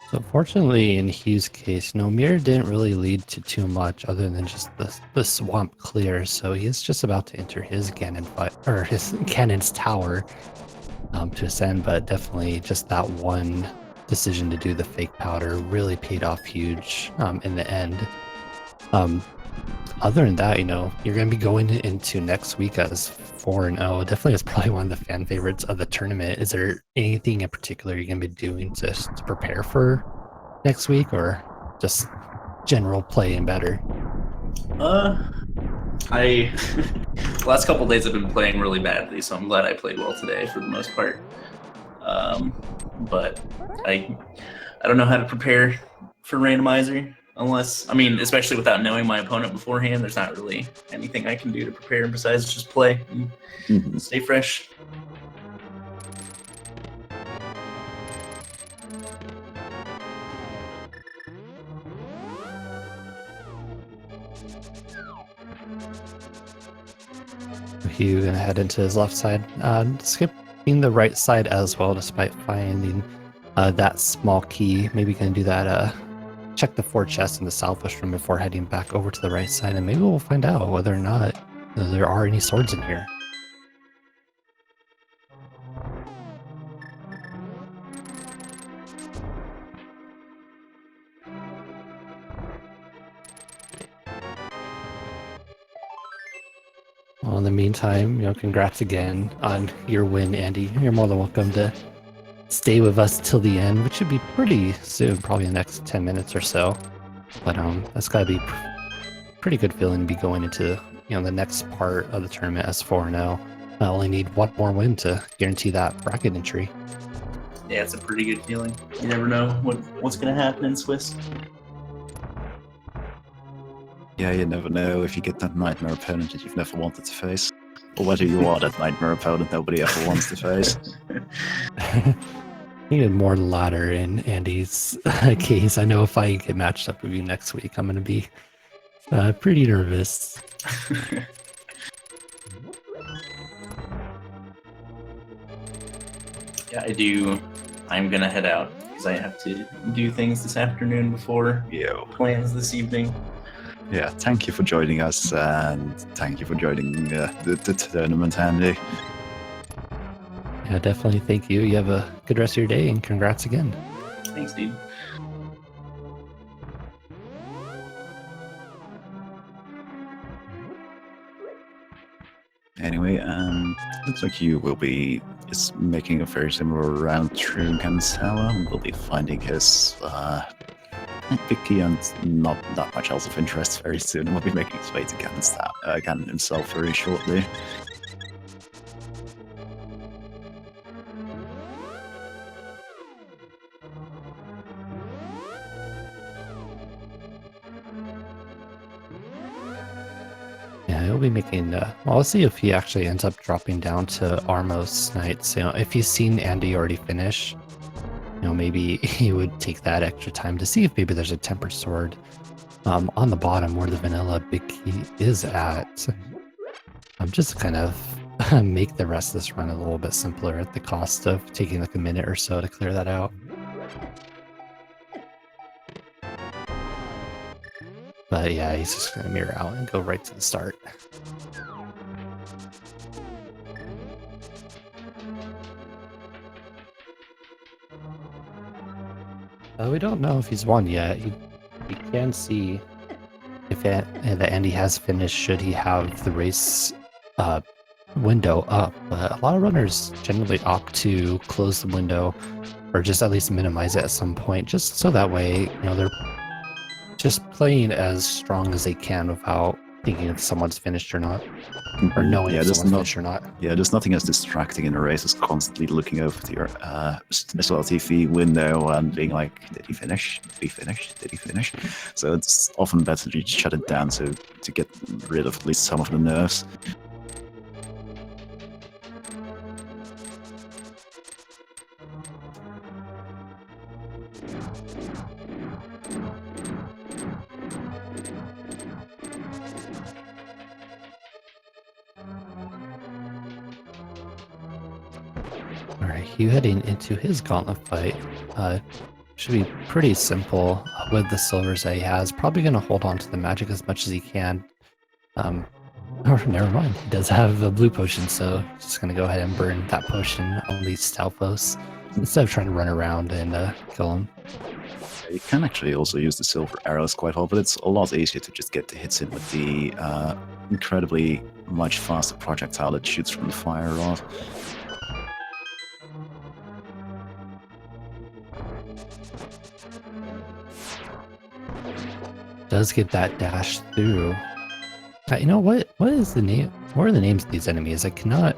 So fortunately, in Hugh's case, Mir didn't really lead to too much other than just the swamp clear. So he is just about to enter his Ganon fight, or his Ganon's tower to ascend. But definitely, just that one decision to do the fake powder really paid off huge in the end. Other than that, you're going to be going into next week as 4-0. Definitely is probably one of the fan favorites of the tournament. Is there anything in particular you're going to be doing to prepare for next week, or just general play and better? I the last couple days I've been playing really badly, so I'm glad I played well today for the most part. But I don't know how to prepare for Randomizer. Unless, especially without knowing my opponent beforehand, there's not really anything I can do to prepare besides just play and stay fresh. Hugh gonna head into his left side, skipping the right side as well, despite finding that small key. Maybe gonna do that. Check the 4 chests in the southwest room before heading back over to the right side, and maybe we'll find out whether or not there are any swords in here. Well, in the meantime, congrats again on your win, Andy. You're more than welcome to stay with us till the end, which should be pretty soon, probably the next 10 minutes or so. But that's got to be pretty good feeling to be going into the next part of the tournament as 4-0. I only need one more win to guarantee that bracket entry. Yeah, it's a pretty good feeling. You never know what's gonna happen in Swiss. Yeah, you never know if you get that nightmare opponent that you've never wanted to face, or whether you are that nightmare opponent nobody ever wants to face. Needed more ladder in Andy's case. I know if I get matched up with you next week, I'm going to be pretty nervous. Yeah, I do. I'm gonna head out because I have to do things this afternoon before plans this evening. Yeah, thank you for joining us, and thank you for joining the tournament, Andy. Yeah, definitely. Thank you. You have a good rest of your day, and congrats again. Thanks, dude. Anyway, looks like you will be just making a very similar round through Ganon's tower. We'll be finding his picky and not that much else of interest very soon. We'll be making his way to Ganon himself very shortly. Yeah, he'll be making. Well, I'll see if he actually ends up dropping down to Armos Knights. You know, if he's seen Andy already finish, you know, maybe he would take that extra time to see if maybe there's a tempered sword on the bottom where the vanilla big key is at. Just to kind of make the rest of this run a little bit simpler at the cost of taking like a minute or so to clear that out. But yeah, he's just going to mirror out and go right to the start. We don't know if he's won yet. You can see if that Andy has finished, should he have the race window up. But a lot of runners generally opt to close the window or just at least minimize it at some point, just so that way, you know, they're just playing as strong as they can without thinking if someone's finished or not, or knowing if someone's finished or not. Yeah, there's nothing as distracting in a race as constantly looking over to your SLTV window and being like, did he finish? Did he finish? Did he finish? So it's often better to just shut it down to get rid of at least some of the nerves. Alright, Hugh heading into his gauntlet fight. Should be pretty simple with the silvers that he has. Probably going to hold on to the magic as much as he can. Or never mind, he does have a blue potion, so just going to go ahead and burn that potion on these Stalfos instead of trying to run around and kill him. You can actually also use the silver arrows quite well, but it's a lot easier to just get the hits in with the incredibly much faster projectile that shoots from the fire rod. Does get that dash through. You know what? What is the name? What are the names of these enemies? I cannot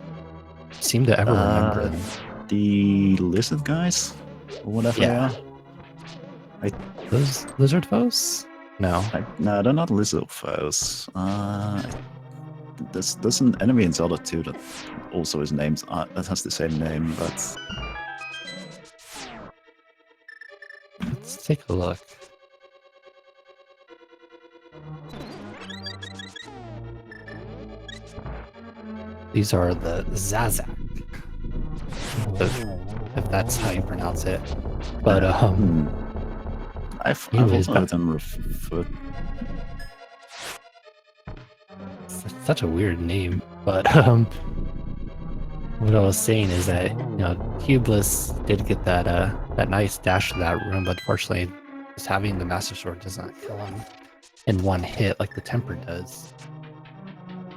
seem to ever remember them. The lizard guys, or whatever they are. Those lizard foes? No. No, they're not lizard foes. There's an enemy in Zelda 2 that also is named that has the same name, but let's take a look. These are the Zazak, if that's how you pronounce it. But I've anyways, also heard them referred. It's such a weird name. But what I was saying is that, you know, imhughbliss did get that that nice dash to that room, but unfortunately, just having the Master Sword does not kill him in one hit like the Temper does.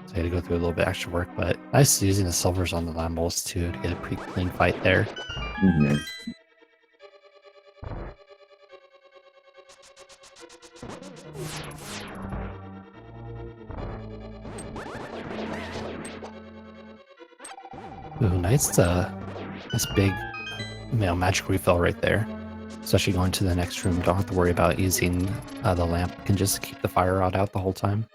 So I had to go through a little bit extra work, but nice using the silvers on the Lambos too to get a pretty clean fight there. Mm-hmm. Ooh, nice, nice big, you know, magic refill right there. Especially going to the next room, don't have to worry about using the lamp. You can just keep the fire rod out the whole time.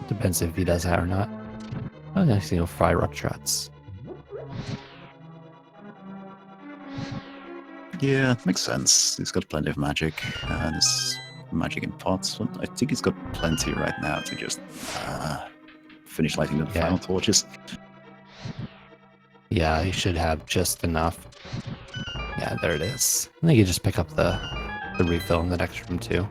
Depends if he does that or not. Oh, nice, you know, fire rod shots. Yeah, it makes sense. He's got plenty of magic. There's magic in pots. But I think he's got plenty right now to just finish lighting the final torches. Yeah, he should have just enough. Yeah, there it is. I think you just pick up the refill in the next room too.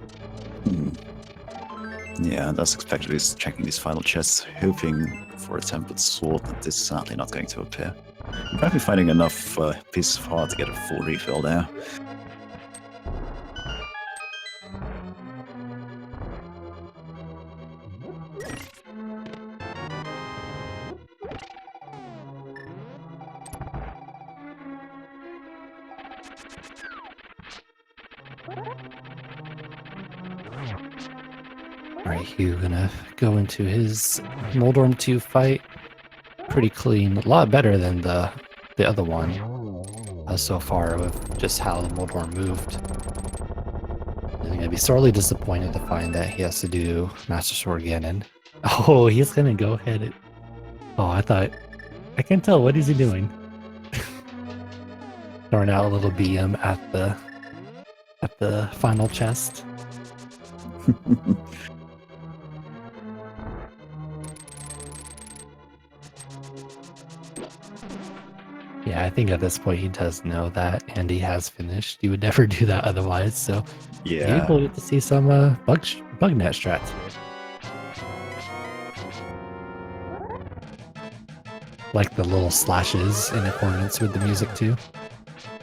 Yeah, that's expected. He's checking these final chests, hoping for a tempered sword, but this is sadly not going to appear. He might be finding enough pieces of heart to get a full refill there. Alright, Hugh gonna go into his Moldorm 2 fight. Pretty clean, a lot better than the other one so far with just how the Moldorm moved. I'm gonna be sorely disappointed to find that he has to do Master Sword Ganon. Oh, he's gonna go ahead and... Oh, I can't tell, what is he doing? Throwing out a little BM at the final chest. Yeah, I think at this point he does know that Andy has finished. You would never do that otherwise, so Yeah. maybe we'll get to see some bug net strats here. Like the little slashes in accordance with the music too.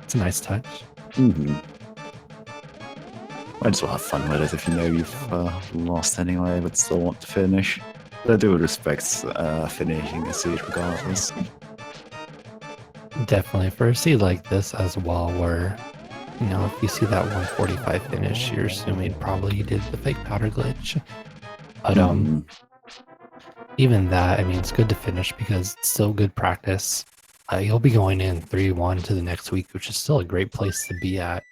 It's a nice touch. Might as well have fun with it if you know you've lost anyway, but still want to finish. But I do respect finishing a seed regardless. Definitely for a seed like this as well, where, you know, if you see that 145 finish, you're assuming probably you did the fake powder glitch. But even that, I mean, it's good to finish because it's still good practice. You'll be going in 3-1 to the next week, which is still a great place to be at.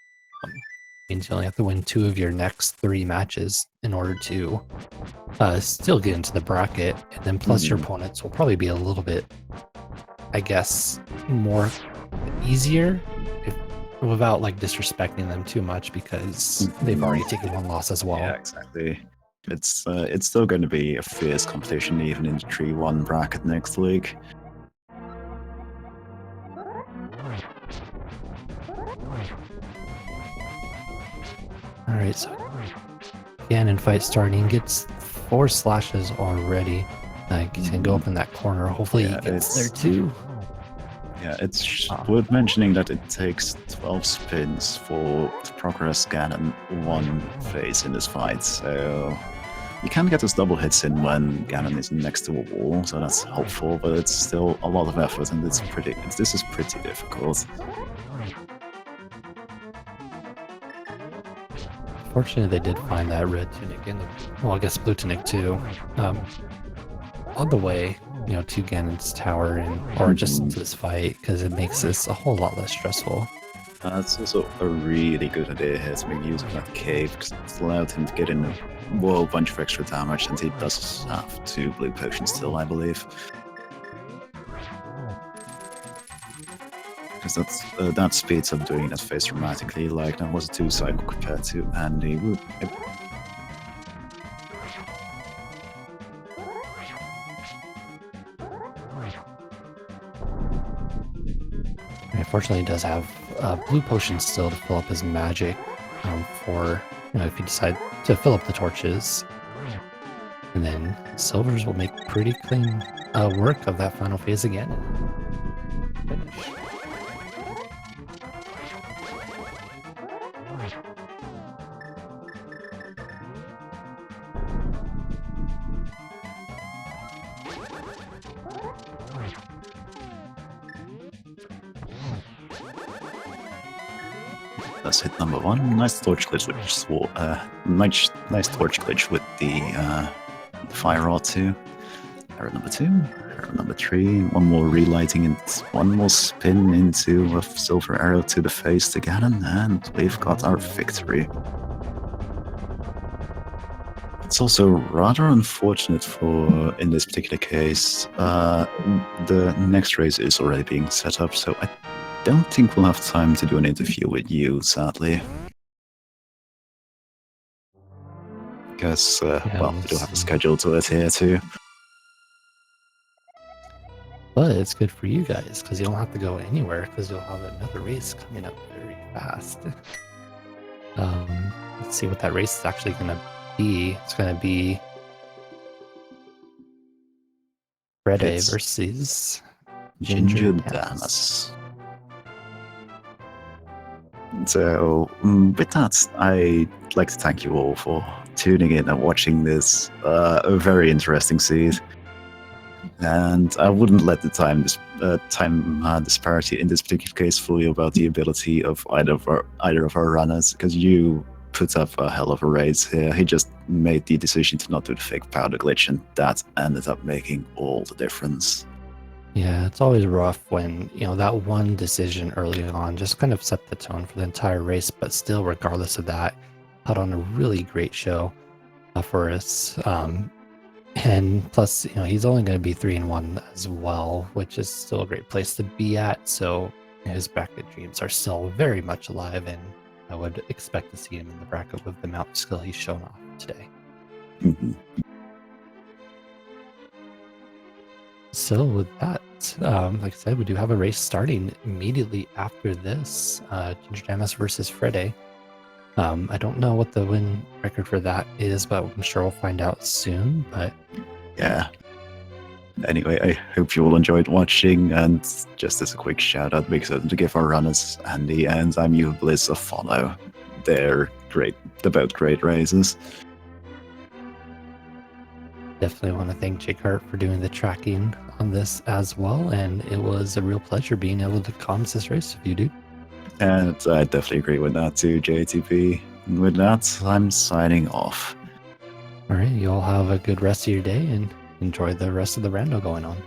Means you only have to win 2 of your next 3 matches in order to still get into the bracket, and then plus your opponents will probably be a little bit, I guess, more easier without like disrespecting them too much because they've already taken 1 loss as well. Yeah, exactly. It's still going to be a fierce competition even in the 3-1 bracket next week. Alright, so Ganon fight starting, gets 4 slashes already. He can go up in that corner. Hopefully he gets there too. Yeah, it's worth mentioning that it takes 12 spins to progress Ganon 1 phase in this fight, so you can get those double hits in when Ganon is next to a wall, so that's helpful, but it's still a lot of effort and this is pretty difficult. Fortunately, they did find that red tunic in the, well, I guess blue tunic too, on the way, you know, to Ganon's tower or just to this fight, because it makes this a whole lot less stressful. It's also a really good idea here to make use of that cave, because it's allowed him to get in a whole bunch of extra damage, and he does have 2 blue potions still, I believe. Because that speeds up doing that phase dramatically, like that was a 2 cycle compared to Andy. Unfortunately, he does have blue potions still to fill up his magic for, you know, if you decide to fill up the torches. And then silvers will make pretty clean work of that final phase again. Finish. That's hit number 1. Nice torch glitch, nice torch glitch with the fire rod 2. Arrow number 2. Arrow number 3. 1 more relighting and 1 more spin into a silver arrow to the face to Ganon, and we've got our victory. It's also rather unfortunate for, in this particular case, the next race is already being set up, so I don't think we'll have time to do an interview with you, sadly. Because, well, we do have a schedule to adhere to. But it's good for you guys, because you don't have to go anywhere, because you'll have another race coming up very fast. Let's see what that race is actually going to be. It's going to be Freddy versus Ginger Damas. So, with that, I'd like to thank you all for tuning in and watching this a very interesting seed. And I wouldn't let the time disparity in this particular case fool you about the ability of either of our runners, because you put up a hell of a race here. He just made the decision to not do the fake powder glitch, and that ended up making all the difference. Yeah, it's always rough when, that one decision early on just kind of set the tone for the entire race, but still, regardless of that, put on a really great show for us. And plus, he's only going to be 3-1 as well, which is still a great place to be at. So his bracket dreams are still very much alive, and I would expect to see him in the bracket with the amount of skill he's shown off today. Mhm. So with that, like I said, we do have a race starting immediately after this. Ginger Damas versus Frede. I don't know what the win record for that is, but I'm sure we'll find out soon. But Yeah. Anyway, I hope you all enjoyed watching, and just as a quick shout out, make certain to give our runners Andy and imhughbliss a follow. They're great. They're both great races. definitely want to thank Jake Hart for doing the tracking on this as well. And it was a real pleasure being able to comms this race with you, dude. And I definitely agree with that too, JTP. And with that, I'm signing off. All right, you all have a good rest of your day and enjoy the rest of the rando going on.